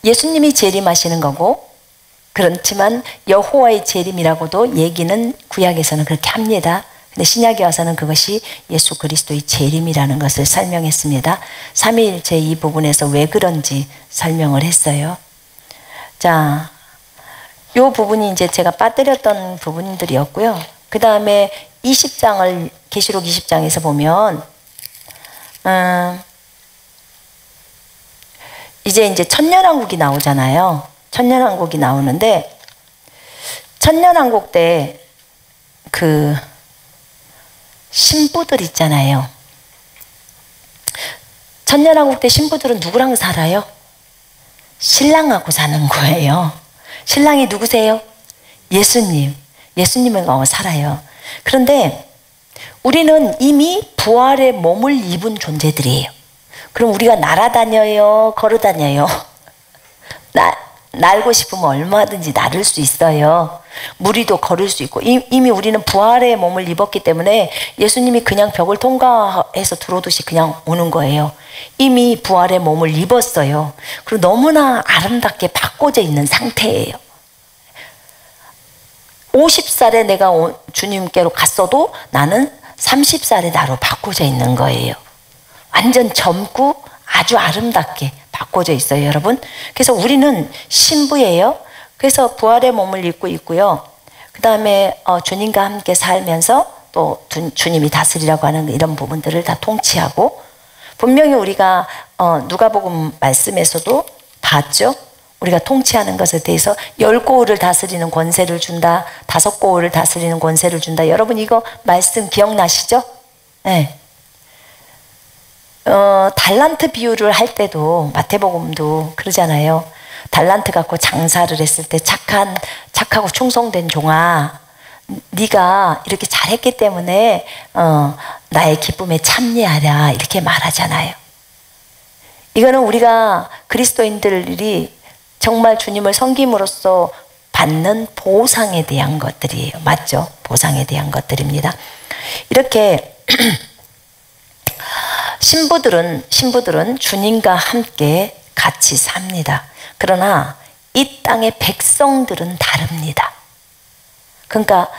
예수님이 재림하시는 거고, 그렇지만 여호와의 재림이라고도 얘기는 구약에서는 그렇게 합니다. 근데 신약에 와서는 그것이 예수 그리스도의 재림이라는 것을 설명했습니다. 삼위일체 이 부분에서 왜 그런지 설명을 했어요. 자, 이 부분이 이제 제가 빠뜨렸던 부분들이었고요. 그 다음에 20장을 계시록 20장에서 보면 이제 천년왕국이 나오잖아요. 천년왕국이 나오는데 천년왕국 때 그 신부들 있잖아요. 천년왕국 때 신부들은 누구랑 살아요? 신랑하고 사는 거예요. 신랑이 누구세요? 예수님. 예수님하고 살아요. 그런데 우리는 이미 부활의 몸을 입은 존재들이에요. 그럼 우리가 날아다녀요? 걸어다녀요? 날고 싶으면 얼마든지 날을 수 있어요. 무리도 걸을 수 있고, 이미 우리는 부활의 몸을 입었기 때문에 예수님이 그냥 벽을 통과해서 들어오듯이 그냥 오는 거예요. 이미 부활의 몸을 입었어요. 그리고 너무나 아름답게 바꿔져 있는 상태예요. 50살에 내가 주님께로 갔어도 나는 30살의 나로 바꿔져 있는 거예요. 완전 젊고 아주 아름답게 바꿔져 있어요, 여러분. 그래서 우리는 신부예요. 그래서 부활의 몸을 입고 있고요. 그 다음에 주님과 함께 살면서 또 주님이 다스리라고 하는 이런 부분들을 다 통치하고, 분명히 우리가 누가복음 말씀에서도 봤죠. 우리가 통치하는 것에 대해서 10고을을 다스리는 권세를 준다, 5고을을 다스리는 권세를 준다. 여러분 이거 말씀 기억나시죠? 네. 달란트 비유를 할 때도 마태복음도 그러잖아요. 달란트 갖고 장사를 했을 때 착하고 충성된 종아, 네가 이렇게 잘했기 때문에 나의 기쁨에 참여하라, 이렇게 말하잖아요. 이거는 우리가 그리스도인들이 정말 주님을 섬김으로써 받는 보상에 대한 것들이에요. 맞죠? 보상에 대한 것들입니다. 이렇게 신부들은 주님과 함께 같이 삽니다. 그러나 이 땅의 백성들은 다릅니다. 그러니까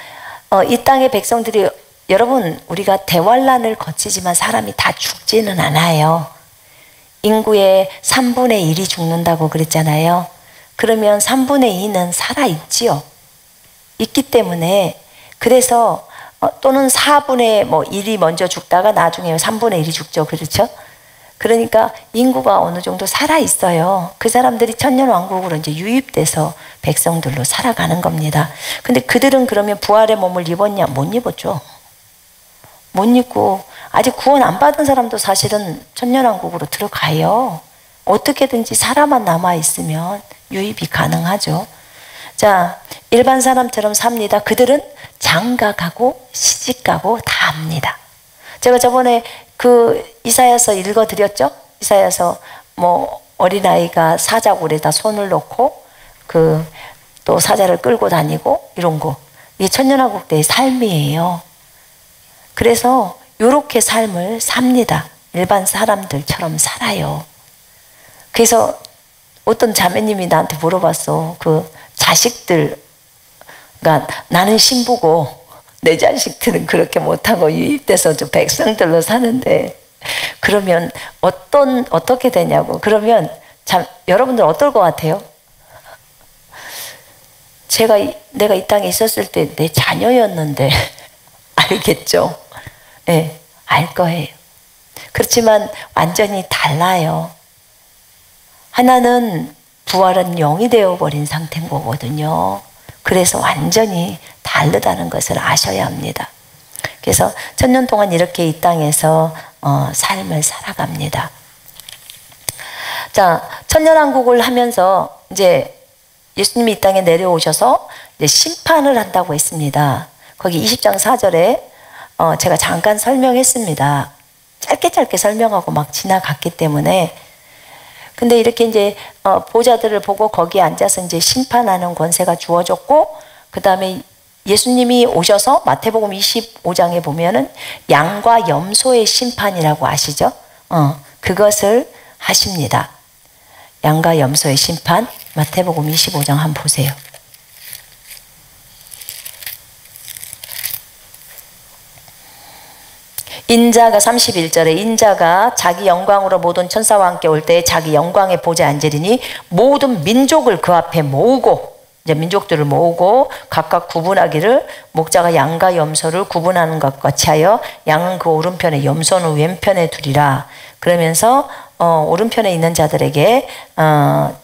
이 땅의 백성들이, 여러분 우리가 대환란을 거치지만 사람이 다 죽지는 않아요. 인구의 3분의 1이 죽는다고 그랬잖아요. 그러면 3분의 2는 살아있지요. 있기 때문에, 그래서 또는 4분의 1이 먼저 죽다가 나중에 3분의 1이 죽죠. 그렇죠? 그러니까 인구가 어느 정도 살아있어요. 그 사람들이 천년왕국으로 이제 유입돼서 백성들로 살아가는 겁니다. 근데 그들은 그러면 부활의 몸을 입었냐? 못 입었죠. 못 입고, 아직 구원 안 받은 사람도 사실은 천년왕국으로 들어가요. 어떻게든지 살아만 남아있으면 유입이 가능하죠. 자, 일반 사람처럼 삽니다. 그들은 장가가고 시집가고 다 합니다. 제가 저번에 그 이사야서 읽어드렸죠? 이사야서 어린아이가 사자굴에다 손을 놓고 또 사자를 끌고 다니고 이런 거. 이게 천년왕국 때의 삶이에요. 그래서 이렇게 삶을 삽니다. 일반 사람들처럼 살아요. 그래서 어떤 자매님이 나한테 물어봤어. 그 자식들, 그러니까 나는 신부고 내 자식들은 그렇게 못하고 유입돼서 저 백성들로 사는데 그러면 어떻게 되냐고. 그러면 참 여러분들 어떨 것 같아요? 내가 이 땅에 있었을 때 내 자녀였는데 알겠죠? 네, 알 거예요. 그렇지만 완전히 달라요. 하나는 부활한 영이 되어버린 상태인 거거든요. 그래서 완전히 다르다는 것을 아셔야 합니다. 그래서 천년 동안 이렇게 이 땅에서 삶을 살아갑니다. 자, 천년왕국을 하면서 이제 예수님이 이 땅에 내려오셔서 이제 심판을 한다고 했습니다. 거기 20장 4절에 제가 잠깐 설명했습니다. 짧게 설명하고 막 지나갔기 때문에. 근데 이렇게 이제 보좌들을 보고 거기에 앉아서 이제 심판하는 권세가 주어졌고, 그 다음에 예수님이 오셔서 마태복음 25장에 보면은 양과 염소의 심판이라고 아시죠? 그것을 하십니다. 양과 염소의 심판, 마태복음 25장 한번 보세요. 인자가 31절에 인자가 자기 영광으로 모든 천사와 함께 올 때 자기 영광의 보좌에 앉으리니 모든 민족을 그 앞에 모으고, 이제 민족들을 모으고 각각 구분하기를 목자가 양과 염소를 구분하는 것 같이 하여 양은 그 오른편에 염소는 왼편에 두리라. 그러면서 오른편에 있는 자들에게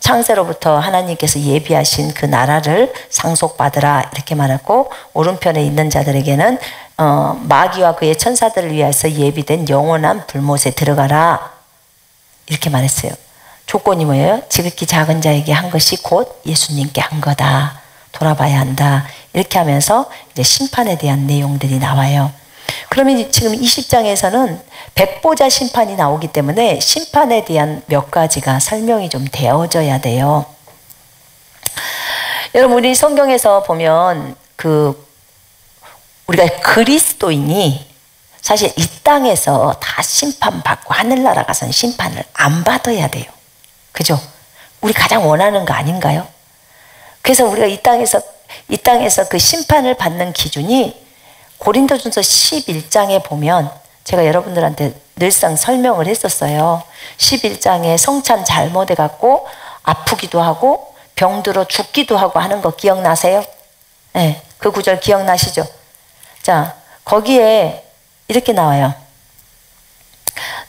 창세로부터 하나님께서 예비하신 그 나라를 상속받으라 이렇게 말했고, 오른편에 있는 자들에게는 마귀와 그의 천사들을 위해서 예비된 영원한 불못에 들어가라 이렇게 말했어요. 조건이 뭐예요? 지극히 작은 자에게 한 것이 곧 예수님께 한 거다. 돌아봐야 한다. 이렇게 하면서 이제 심판에 대한 내용들이 나와요. 그러면 지금 20장에서는 백보자 심판이 나오기 때문에 심판에 대한 몇 가지가 설명이 좀 되어져야 돼요. 여러분, 우리 성경에서 보면 우리가 그리스도인이 사실 이 땅에서 다 심판받고 하늘나라 가서는 심판을 안 받아야 돼요. 그죠? 우리 가장 원하는 거 아닌가요? 그래서 우리가 이 땅에서 그 심판을 받는 기준이 고린도전서 11장에 보면 제가 여러분들한테 늘상 설명을 했었어요. 11장에 성찬 잘못해 갖고 아프기도 하고 병들어 죽기도 하고 하는 거 기억나세요? 네, 그 구절 기억나시죠? 자, 거기에 이렇게 나와요.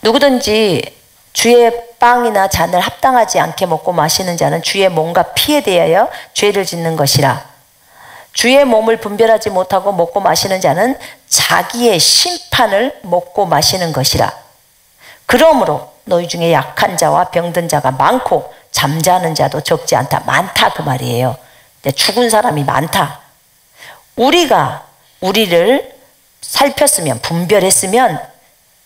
누구든지 주의 빵이나 잔을 합당하지 않게 먹고 마시는 자는 주의 몸과 피에 대하여 죄를 짓는 것이라. 주의 몸을 분별하지 못하고 먹고 마시는 자는 자기의 심판을 먹고 마시는 것이라. 그러므로 너희 중에 약한 자와 병든 자가 많고 잠자는 자도 적지 않다. 많다 그 말이에요. 죽은 사람이 많다. 우리가 우리를 살폈으면 분별했으면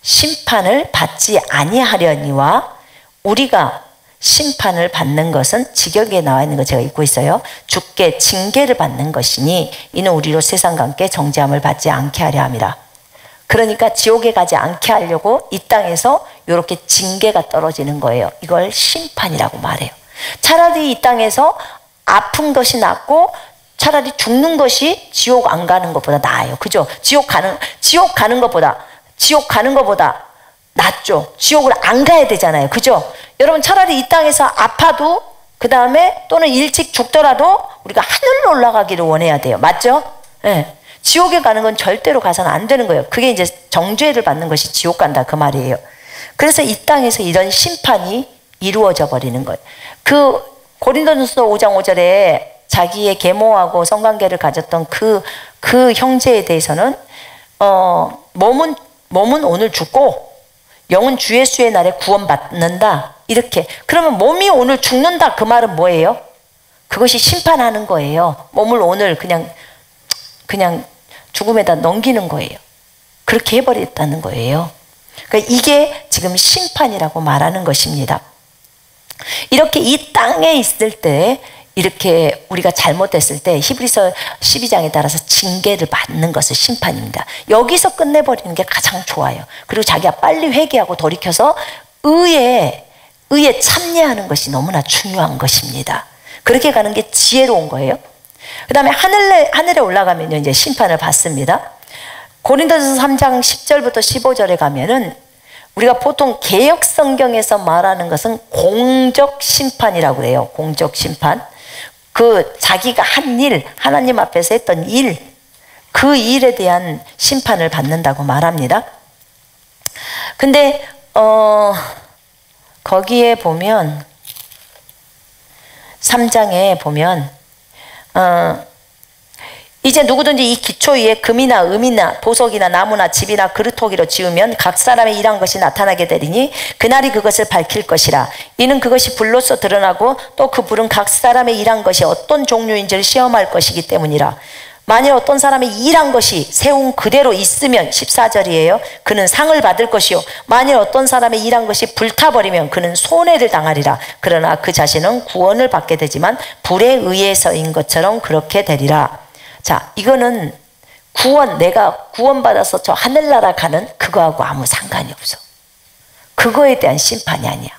심판을 받지 아니하려니와 우리가 심판을 받는 것은 직역에 나와 있는 거 제가 읽고 있어요. 주께 징계를 받는 것이니 이는 우리로 세상과 함께 정죄함을 받지 않게 하려 함이라. 그러니까 지옥에 가지 않게 하려고 이 땅에서 이렇게 징계가 떨어지는 거예요. 이걸 심판이라고 말해요. 차라리 이 땅에서 아픈 것이 낫고 차라리 죽는 것이 지옥 안 가는 것보다 나아요. 그죠? 지옥 가는 것보다 낫죠. 지옥을 안 가야 되잖아요. 그죠? 여러분 차라리 이 땅에서 아파도 그 다음에 또는 일찍 죽더라도 우리가 하늘로 올라가기를 원해야 돼요. 맞죠? 네. 지옥에 가는 건 절대로 가서는 안 되는 거예요. 그게 이제 정죄를 받는 것이 지옥 간다 그 말이에요. 그래서 이 땅에서 이런 심판이 이루어져 버리는 거예요. 그 고린도전서 5장 5절에 자기의 계모하고 성관계를 가졌던 그 형제에 대해서는 몸은 오늘 죽고 영은 주 예수의 날에 구원받는다. 이렇게. 그러면 몸이 오늘 죽는다. 그 말은 뭐예요? 그것이 심판하는 거예요. 몸을 오늘 그냥 죽음에다 넘기는 거예요. 그렇게 해버렸다는 거예요. 그러니까 이게 지금 심판이라고 말하는 것입니다. 이렇게 이 땅에 있을 때 이렇게 우리가 잘못했을 때 히브리서 12장에 따라서 징계를 받는 것을 심판입니다. 여기서 끝내버리는 게 가장 좋아요. 그리고 자기가 빨리 회개하고 돌이켜서 의에 참여하는 것이 너무나 중요한 것입니다. 그렇게 가는 게 지혜로운 거예요. 그 다음에 하늘에 올라가면 이제 심판을 받습니다. 고린도전서 3장 10절부터 15절에 가면은 우리가 보통 개역 성경에서 말하는 것은 공적 심판이라고 해요. 공적 심판. 그 자기가 한 일, 하나님 앞에서 했던 일, 그 일에 대한 심판을 받는다고 말합니다. 근데 거기에 보면 3장에 보면 이제 누구든지 이 기초 위에 금이나 음이나 보석이나 나무나 집이나 그릇토기로 지으면 각 사람의 일한 것이 나타나게 되리니 그날이 그것을 밝힐 것이라. 이는 그것이 불로써 드러나고 또 그 불은 각 사람의 일한 것이 어떤 종류인지를 시험할 것이기 때문이라. 만일 어떤 사람의 일한 것이 세운 그대로 있으면 14절이에요. 그는 상을 받을 것이요 만일 어떤 사람의 일한 것이 불타버리면 그는 손해를 당하리라. 그러나 그 자신은 구원을 받게 되지만 불에 의해서인 것처럼 그렇게 되리라. 자, 이거는 내가 구원받아서 저 하늘나라 가는 그거하고 아무 상관이 없어. 그거에 대한 심판이 아니야.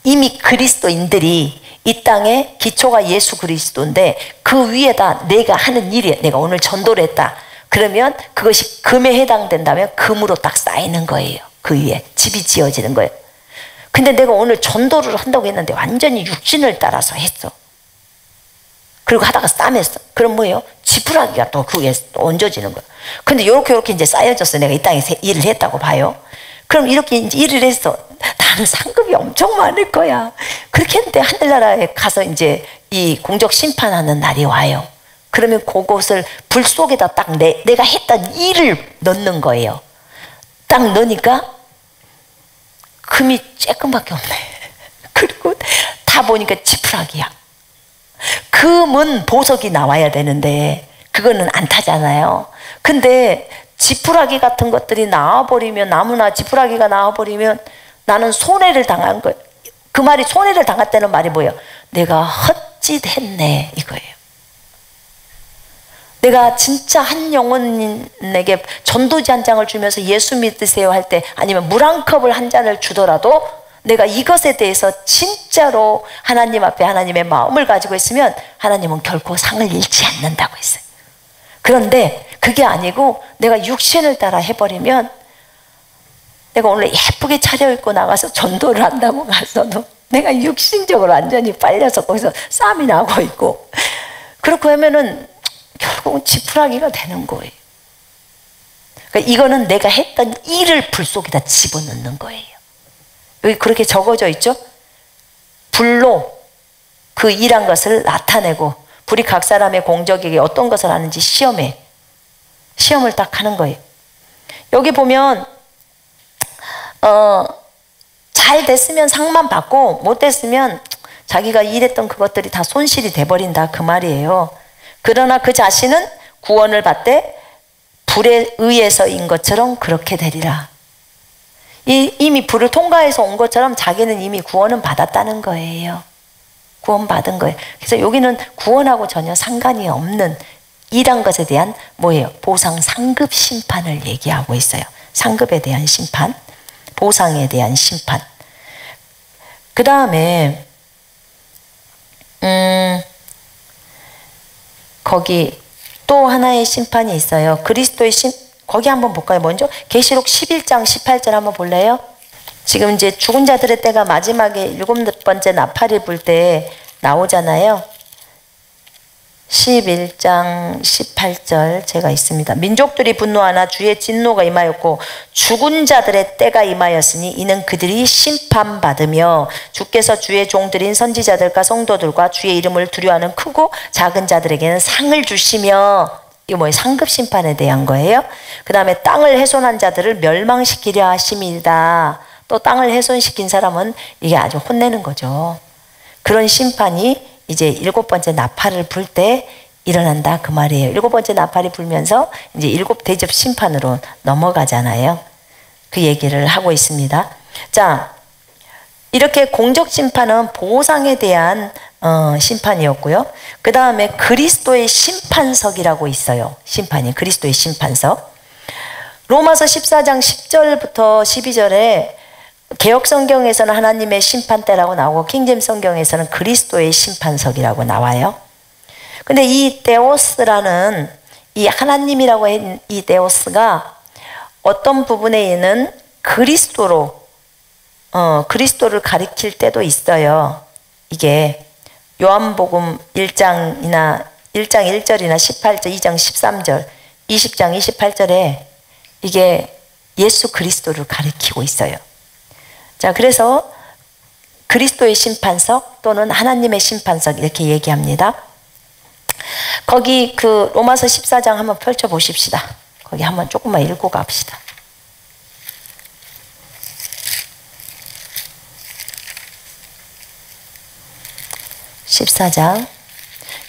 이미 그리스도인들이 이 땅에 기초가 예수 그리스도인데 그 위에다 내가 하는 일이야. 내가 오늘 전도를 했다. 그러면 그것이 금에 해당된다면 금으로 딱 쌓이는 거예요. 그 위에 집이 지어지는 거예요. 근데 내가 오늘 전도를 한다고 했는데 완전히 육신을 따라서 했어. 그리고 하다가 싸맸어. 그럼 뭐예요? 지푸라기가 또 그 위에 또 얹어지는 거예요. 근데 요렇게 이제 쌓여졌어. 내가 이 땅에서 일을 했다고 봐요. 그럼 이렇게 이제 일을 했어. 나는 상급이 엄청 많을 거야. 그렇게 했는데 하늘나라에 가서 이제 이 공적 심판하는 날이 와요. 그러면 그것을 불 속에다 딱 내가 했던 일을 넣는 거예요. 딱 넣으니까 금이 쬐끔밖에 없네. 그리고 다 보니까 지푸라기야. 금은 보석이 나와야 되는데 그거는 안 타잖아요. 근데 지푸라기 같은 것들이 나와버리면, 나무나 지푸라기가 나와버리면 나는 손해를 당한 거예요. 그 말이 손해를 당했다는 말이 뭐예요? 내가 헛짓했네 이거예요. 내가 진짜 한 영혼에게 전도지 한 장을 주면서 예수 믿으세요 할 때, 아니면 물 한 컵을 한 잔을 주더라도 내가 이것에 대해서 진짜로 하나님 앞에 하나님의 마음을 가지고 있으면 하나님은 결코 상을 잃지 않는다고 했어요. 그런데 그게 아니고 내가 육신을 따라 해버리면, 내가 오늘 예쁘게 차려입고 나가서 전도를 한다고 가서도 내가 육신적으로 완전히 빨려서 거기서 쌈이 나고 있고, 그렇게 하면은 결국은 지푸라기가 되는 거예요. 그러니까 이거는 내가 했던 일을 불 속에다 집어넣는 거예요. 여기 그렇게 적어져 있죠? 불로 그 일한 것을 나타내고, 불이 각 사람의 공적에게 어떤 것을 하는지 시험을 딱 하는 거예요. 여기 보면 잘 됐으면 상만 받고 못 됐으면 자기가 일했던 그것들이 다 손실이 돼버린다, 그 말이에요. 그러나 그 자신은 구원을 받되 불에 의해서인 것처럼 그렇게 되리라. 이미 불을 통과해서 온 것처럼 자기는 이미 구원은 받았다는 거예요. 구원받은 거예요. 그래서 여기는 구원하고 전혀 상관이 없는 일한 것에 대한 뭐예요? 보상 상급 심판을 얘기하고 있어요. 상급에 대한 심판, 보상에 대한 심판. 그 다음에 거기 또 하나의 심판이 있어요. 그리스도의 거기 한번 볼까요? 먼저 계시록 11장 18절 한번 볼래요? 지금 이제 죽은 자들의 때가 마지막에 7번째 나팔을 불 때 나오잖아요. 11장 18절 제가 있습니다. 민족들이 분노하나 주의 진노가 임하였고 죽은 자들의 때가 임하였으니 이는 그들이 심판받으며 주께서 주의 종들인 선지자들과 성도들과 주의 이름을 두려워하는 크고 작은 자들에게는 상을 주시며, 이거 뭐예요? 상급 심판에 대한 거예요. 그 다음에 땅을 훼손한 자들을 멸망시키려 하심이다. 또 땅을 훼손시킨 사람은 이게 아주 혼내는 거죠. 그런 심판이 이제 7번째 나팔을 불 때 일어난다, 그 말이에요. 7번째 나팔이 불면서 이제 7대접 심판으로 넘어가잖아요. 그 얘기를 하고 있습니다. 자, 이렇게 공적 심판은 보상에 대한 심판이었고요. 그 다음에 그리스도의 심판석이라고 있어요. 심판이 그리스도의 심판석. 로마서 14장 10절부터 12절에 개역 성경에서는 하나님의 심판대라고 나오고 킹제임스 성경에서는 그리스도의 심판석이라고 나와요. 근데 이 데오스라는 이 하나님이라고 한 이 데오스가 어떤 부분에는 그리스도를 가리킬 때도 있어요. 이게 요한복음 1장 1절이나 18절, 2장 13절, 20장 28절에 이게 예수 그리스도를 가리키고 있어요. 자, 그래서 그리스도의 심판석 또는 하나님의 심판석 이렇게 얘기합니다. 거기 그 로마서 14장 한번 펼쳐 보십시다. 거기 한번 조금만 읽고 갑시다. 14장.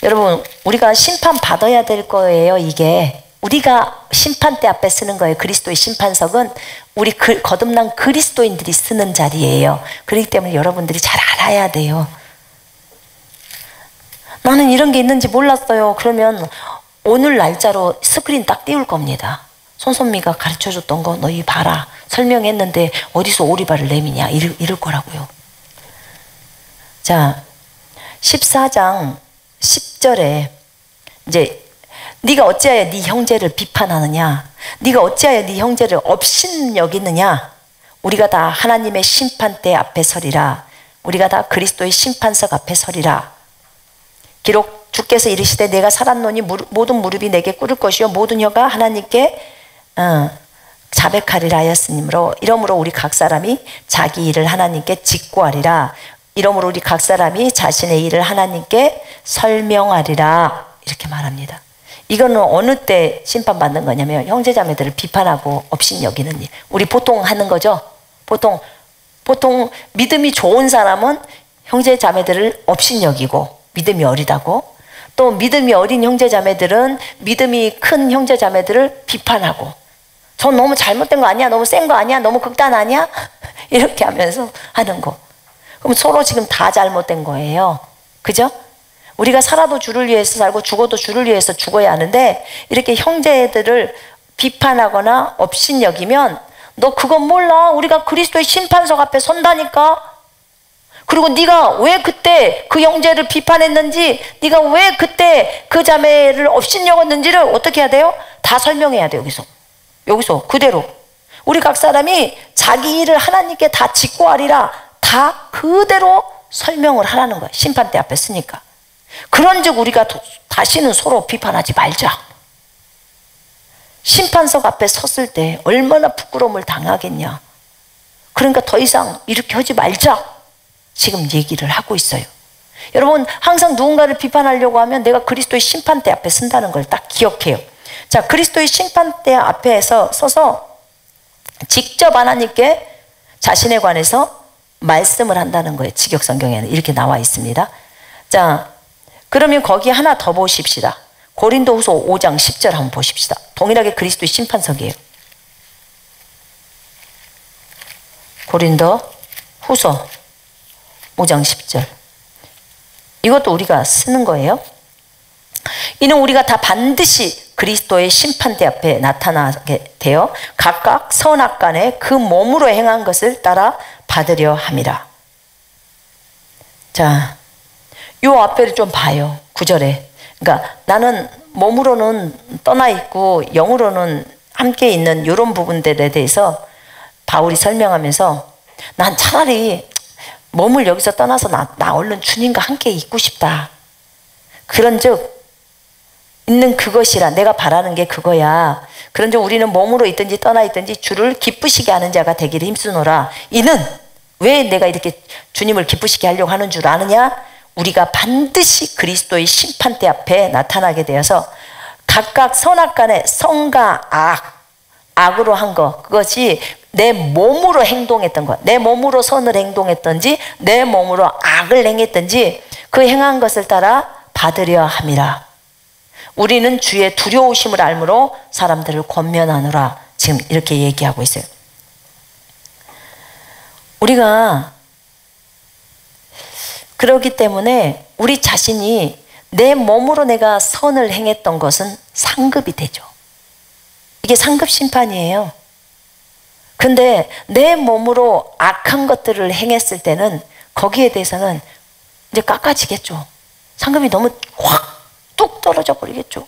여러분, 우리가 심판 받아야 될 거예요. 이게 우리가 심판대 앞에 쓰는 거예요. 그리스도의 심판석은 우리 거듭난 그리스도인들이 쓰는 자리예요. 그렇기 때문에 여러분들이 잘 알아야 돼요. 나는 이런 게 있는지 몰랐어요. 그러면 오늘 날짜로 스크린 딱 띄울 겁니다. 손선미가 가르쳐줬던 거 너희 봐라. 설명했는데 어디서 오리발을 내미냐 이럴 거라고요. 자, 14장 10절에 이제 네가 어찌하여 네 형제를 비판하느냐, 네가 어찌하여 네 형제를 업신여기느냐, 우리가 다 하나님의 심판대 앞에 서리라. 우리가 다 그리스도의 심판석 앞에 서리라. 기록 주께서 이르시되 내가 살았노니 모든 무릎이 내게 꿇을 것이요 모든 혀가 하나님께 자백하리라 하였으므로 이러므로 우리 각 사람이 자기 일을 하나님께 직고하리라. 이러므로 우리 각 사람이 자신의 일을 하나님께 설명하리라. 이렇게 말합니다. 이거는 어느 때 심판받는 거냐면 형제자매들을 비판하고 업신여기는 일. 우리 보통 하는 거죠. 보통 믿음이 좋은 사람은 형제자매들을 업신여기고 믿음이 어리다고, 또 믿음이 어린 형제자매들은 믿음이 큰 형제자매들을 비판하고, 전 너무 잘못된 거 아니야? 너무 센 거 아니야? 너무 극단 아니야? 이렇게 하면서 하는 거. 그럼 서로 지금 다 잘못된 거예요. 그죠? 우리가 살아도 주를 위해서 살고 죽어도 주를 위해서 죽어야 하는데 이렇게 형제들을 비판하거나 업신여기면 너 그건 몰라. 우리가 그리스도의 심판석 앞에 선다니까. 그리고 네가 왜 그때 그 형제를 비판했는지, 네가 왜 그때 그 자매를 업신여겼는지를 어떻게 해야 돼요? 다 설명해야 돼. 여기서 그대로 우리 각 사람이 자기 일을 하나님께 다 짓고 하리라, 다 그대로 설명을 하라는 거야. 심판대 앞에 쓰니까. 그런즉 우리가 다시는 서로 비판하지 말자. 심판석 앞에 섰을 때 얼마나 부끄러움을 당하겠냐. 그러니까 더 이상 이렇게 하지 말자, 지금 얘기를 하고 있어요. 여러분, 항상 누군가를 비판하려고 하면 내가 그리스도의 심판대 앞에 쓴다는 걸 딱 기억해요. 자, 그리스도의 심판대 앞에서 서서 직접 하나님께 자신에 관해서 말씀을 한다는 거예요. 직역성경에는 이렇게 나와 있습니다. 자, 그러면 거기 하나 더 보십시다. 고린도후서 5장 10절 한번 보십시다. 동일하게 그리스도의 심판석이에요. 고린도후서 5장 10절. 이것도 우리가 쓰는 거예요. 이는 우리가 다 반드시 그리스도의 심판대 앞에 나타나게 되어 각각 선악간에 그 몸으로 행한 것을 따라 받으려 함이라. 자, 요 앞에를 좀 봐요. 9절에. 그러니까 나는 몸으로는 떠나 있고 영으로는 함께 있는 이런 부분들에 대해서 바울이 설명하면서 난 차라리 몸을 여기서 떠나서 나 얼른 주님과 함께 있고 싶다. 그런즉 있는 그것이라, 내가 바라는 게 그거야. 그런즉 우리는 몸으로 있든지 떠나 있든지 주를 기쁘시게 하는 자가 되기를 힘쓰노라. 이는 왜 내가 이렇게 주님을 기쁘시게 하려고 하는 줄 아느냐? 우리가 반드시 그리스도의 심판대 앞에 나타나게 되어서 각각 선악간에 선과 악으로 한 것, 그것이 내 몸으로 행동했던 것, 내 몸으로 선을 행동했든지 내 몸으로 악을 행했든지 그 행한 것을 따라 받으려 함이라. 우리는 주의 두려우심을 알므로 사람들을 권면하노라. 지금 이렇게 얘기하고 있어요. 우리가 그렇기 때문에 우리 자신이 내 몸으로 내가 선을 행했던 것은 상급이 되죠. 이게 상급 심판이에요. 근데 내 몸으로 악한 것들을 행했을 때는 거기에 대해서는 이제 깎아지겠죠. 상급이 너무 확 뚝 떨어져 버리겠죠.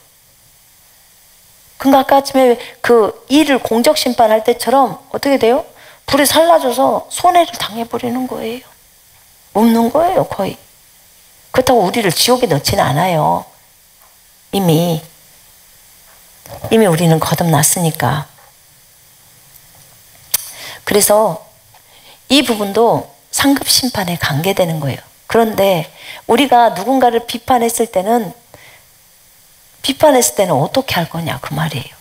그러니까 아까 아침에 그 일을 공적 심판할 때처럼 어떻게 돼요? 불에 살라져서 손해를 당해버리는 거예요. 없는 거예요, 거의. 그렇다고 우리를 지옥에 넣지는 않아요. 이미 우리는 거듭났으니까. 그래서 이 부분도 상급 심판에 관계되는 거예요. 그런데 우리가 누군가를 비판했을 때는 어떻게 할 거냐, 그 말이에요.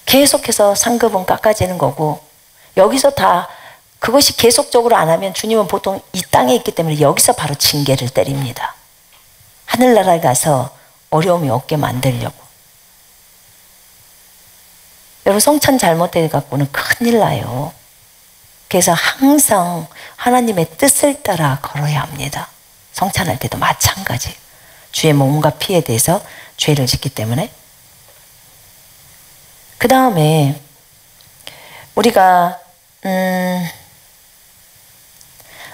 계속해서 상급은 깎아지는 거고, 여기서 다 그것이 계속적으로 안 하면 주님은 보통 이 땅에 있기 때문에 여기서 바로 징계를 때립니다. 하늘나라에 가서 어려움이 없게 만들려고. 여러분, 성찬 잘못돼 갖고는 큰일 나요. 그래서 항상 하나님의 뜻을 따라 걸어야 합니다. 성찬할 때도 마찬가지. 주의 몸과 피에 대해서 죄를 짓기 때문에. 그 다음에 우리가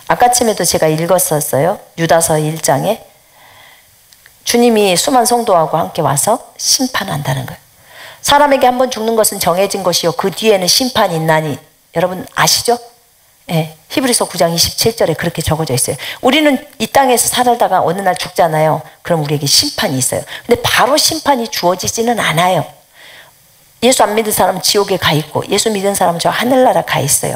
아까쯤에도 제가 읽었었어요. 유다서 1장에 주님이 수많은 성도하고 함께 와서 심판한다는 거예요. 사람에게 한번 죽는 것은 정해진 것이요 그 뒤에는 심판이 있나니. 여러분 아시죠? 네, 히브리서 9장 27절에 그렇게 적어져 있어요. 우리는 이 땅에서 살다가 어느 날 죽잖아요. 그럼 우리에게 심판이 있어요. 근데 바로 심판이 주어지지는 않아요. 예수 안 믿는 사람은 지옥에 가 있고 예수 믿는 사람은 저 하늘나라 가 있어요.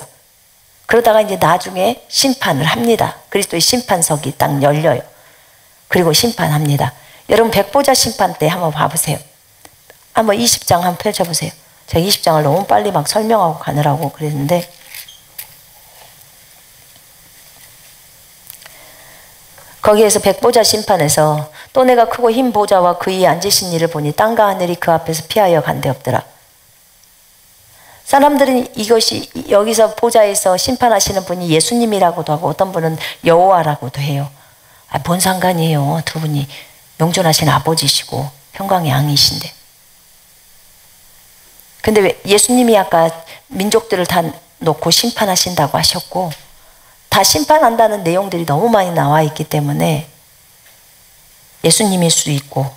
그러다가 이제 나중에 심판을 합니다. 그리스도의 심판석이 딱 열려요. 그리고 심판합니다. 여러분 백보자 심판 때 한번 봐보세요. 한번 20장 한번 펼쳐보세요. 제가 20장을 너무 빨리 막 설명하고 가느라고 그랬는데, 거기에서 백보자 심판에서 또 내가 크고 흰 보좌와 그 위에 앉으신 이를 보니 땅과 하늘이 그 앞에서 피하여 간데없더라. 사람들은 이것이 여기서 보좌에서 심판하시는 분이 예수님이라고도 하고 어떤 분은 여호와라고도 해요. 뭔 상관이에요. 두 분이 영존하신 아버지시고 평강의 왕이신데. 근데 왜 예수님이 아까 민족들을 다 놓고 심판하신다고 하셨고 다 심판한다는 내용들이 너무 많이 나와 있기 때문에 예수님일 수도 있고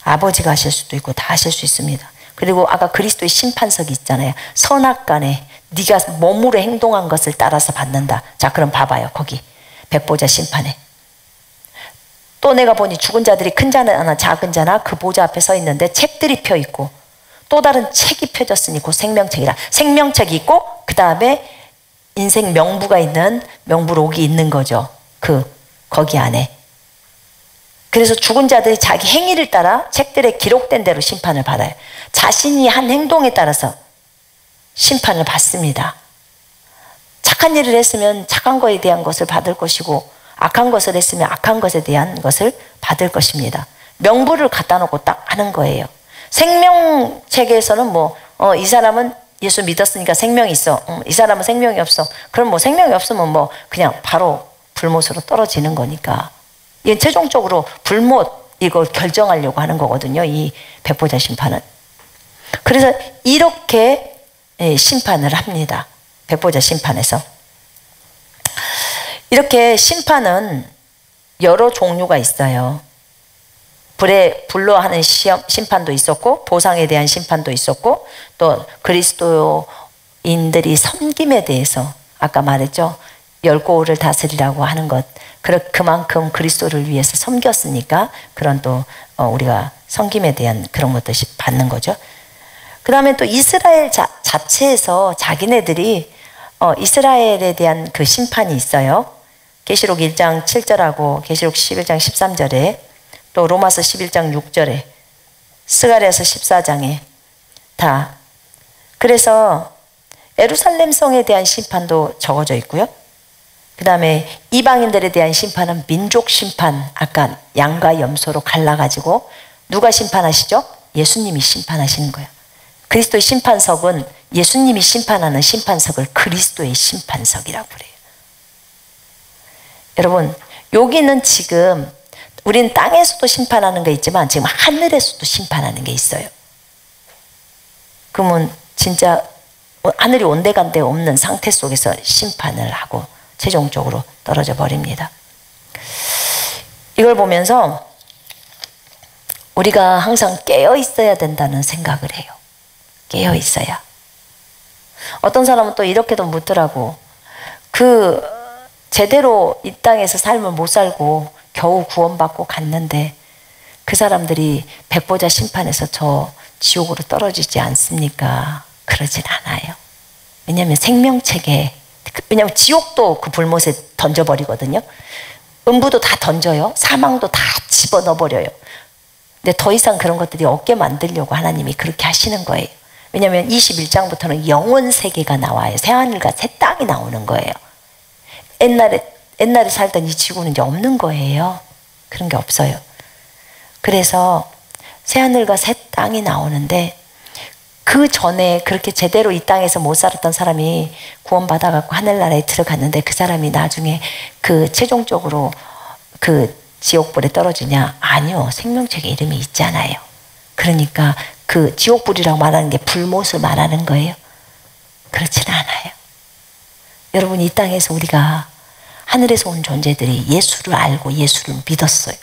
아버지가 하실 수도 있고 다 하실 수 있습니다. 그리고 아까 그리스도의 심판석이 있잖아요. 선악간에 네가 몸으로 행동한 것을 따라서 받는다. 자, 그럼 봐봐요. 거기 백보자 심판에. 또 내가 보니 죽은 자들이 큰 자나 작은 자나 그 보좌 앞에 서 있는데 책들이 펴 있고 또 다른 책이 펴졌으니 그 생명책이라. 생명책이 있고 그 다음에 인생 명부가 있는 명부록이 있는 거죠. 거기 안에. 그래서 죽은 자들이 자기 행위를 따라 책들에 기록된 대로 심판을 받아요. 자신이 한 행동에 따라서 심판을 받습니다. 착한 일을 했으면 착한 거에 대한 것을 받을 것이고 악한 것을 했으면 악한 것에 대한 것을 받을 것입니다. 명부를 갖다 놓고 딱 하는 거예요. 생명책에서는 이 사람은 예수 믿었으니까 생명이 있어. 이 사람은 생명이 없어. 그럼 생명이 없으면 그냥 바로 불못으로 떨어지는 거니까. 이게 최종적으로 불못 이걸 결정하려고 하는 거거든요. 이 백보자 심판은. 그래서 이렇게 심판을 합니다. 백보자 심판에서. 이렇게 심판은 여러 종류가 있어요. 불로 하는 심판도 있었고 보상에 대한 심판도 있었고 또 그리스도인들이 섬김에 대해서 아까 말했죠. 열고를 다스리라고 하는 것. 그만큼 그리스도를 위해서 섬겼으니까 그런 또 우리가 섬김에 대한 그런 것도 받는 거죠. 그 다음에 또 이스라엘 자체에서 자기네들이 이스라엘에 대한 그 심판이 있어요. 계시록 1장 7절하고 계시록 11장 13절에 또 로마서 11장 6절에 스가랴서 14장에 다. 그래서 예루살렘 성에 대한 심판도 적어져 있고요. 그 다음에 이방인들에 대한 심판은 민족 심판, 아까 양과 염소로 갈라가지고 누가 심판하시죠? 예수님이 심판하시는 거예요. 그리스도의 심판석은 예수님이 심판하는 심판석을 그리스도의 심판석이라고 그래요. 여러분, 여기는 지금 우리는 땅에서도 심판하는 게 있지만 지금 하늘에서도 심판하는 게 있어요. 그러면 진짜 하늘이 온데간데 없는 상태 속에서 심판을 하고 최종적으로 떨어져 버립니다. 이걸 보면서 우리가 항상 깨어 있어야 된다는 생각을 해요. 깨어 있어야. 어떤 사람은 또 이렇게도 묻더라고. 제대로 이 땅에서 삶을 못 살고 겨우 구원받고 갔는데 그 사람들이 백보자 심판에서 저 지옥으로 떨어지지 않습니까? 그러진 않아요. 왜냐하면 생명책에, 왜냐하면 지옥도 그 불못에 던져버리거든요. 음부도 다 던져요. 사망도 다 집어넣어버려요. 근데 더 이상 그런 것들이 없게 만들려고 하나님이 그렇게 하시는 거예요. 왜냐하면 21장부터는 영원 세계가 나와요. 새하늘과 새 땅이 나오는 거예요. 옛날에 살던 이 지구는 이제 없는 거예요. 그런 게 없어요. 그래서 새하늘과 새 땅이 나오는데 그 전에 그렇게 제대로 이 땅에서 못 살았던 사람이 구원받아갖고 하늘나라에 들어갔는데 그 사람이 나중에 최종적으로 지옥불에 떨어지냐? 아니요. 생명책에 이름이 있잖아요. 그러니까 지옥불이라고 말하는 게 불못을 말하는 거예요. 그렇지는 않아요. 여러분, 이 땅에서 우리가 하늘에서 온 존재들이 예수를 알고 예수를 믿었어요.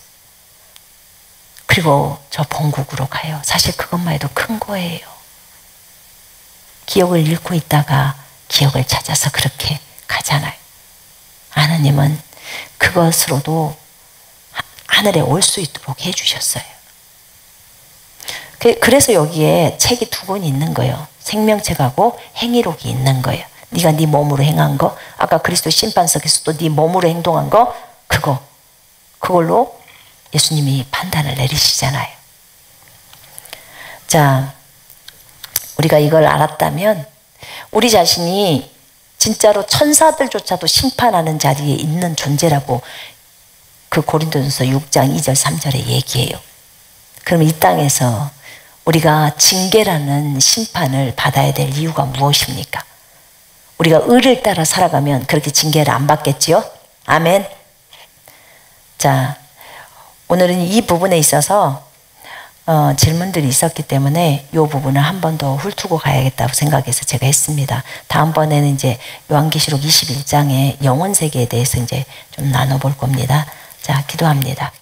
그리고 저 본국으로 가요. 사실 그것만 해도 큰 거예요. 기억을 잃고 있다가 기억을 찾아서 그렇게 가잖아요. 하나님은 그것으로도 하늘에 올 수 있도록 해주셨어요. 그래서 여기에 책이 2권 있는 거예요. 생명책하고 행위록이 있는 거예요. 네가 네 몸으로 행한 거, 아까 그리스도 심판석에서도 네 몸으로 행동한 거, 그걸로 예수님이 판단을 내리시잖아요. 자, 우리가 이걸 알았다면 우리 자신이 진짜로 천사들조차도 심판하는 자리에 있는 존재라고 고린도전서 6장 2절 3절에 얘기해요. 그럼 이 땅에서 우리가 징계라는 심판을 받아야 될 이유가 무엇입니까? 우리가 의를 따라 살아가면 그렇게 징계를 안 받겠지요? 아멘. 자, 오늘은 이 부분에 있어서 질문들이 있었기 때문에 이 부분을 한 번 더 훑고 가야겠다고 생각해서 제가 했습니다. 다음번에는 이제 요한계시록 21장의 영혼 세계에 대해서 이제 좀 나눠볼 겁니다. 자, 기도합니다.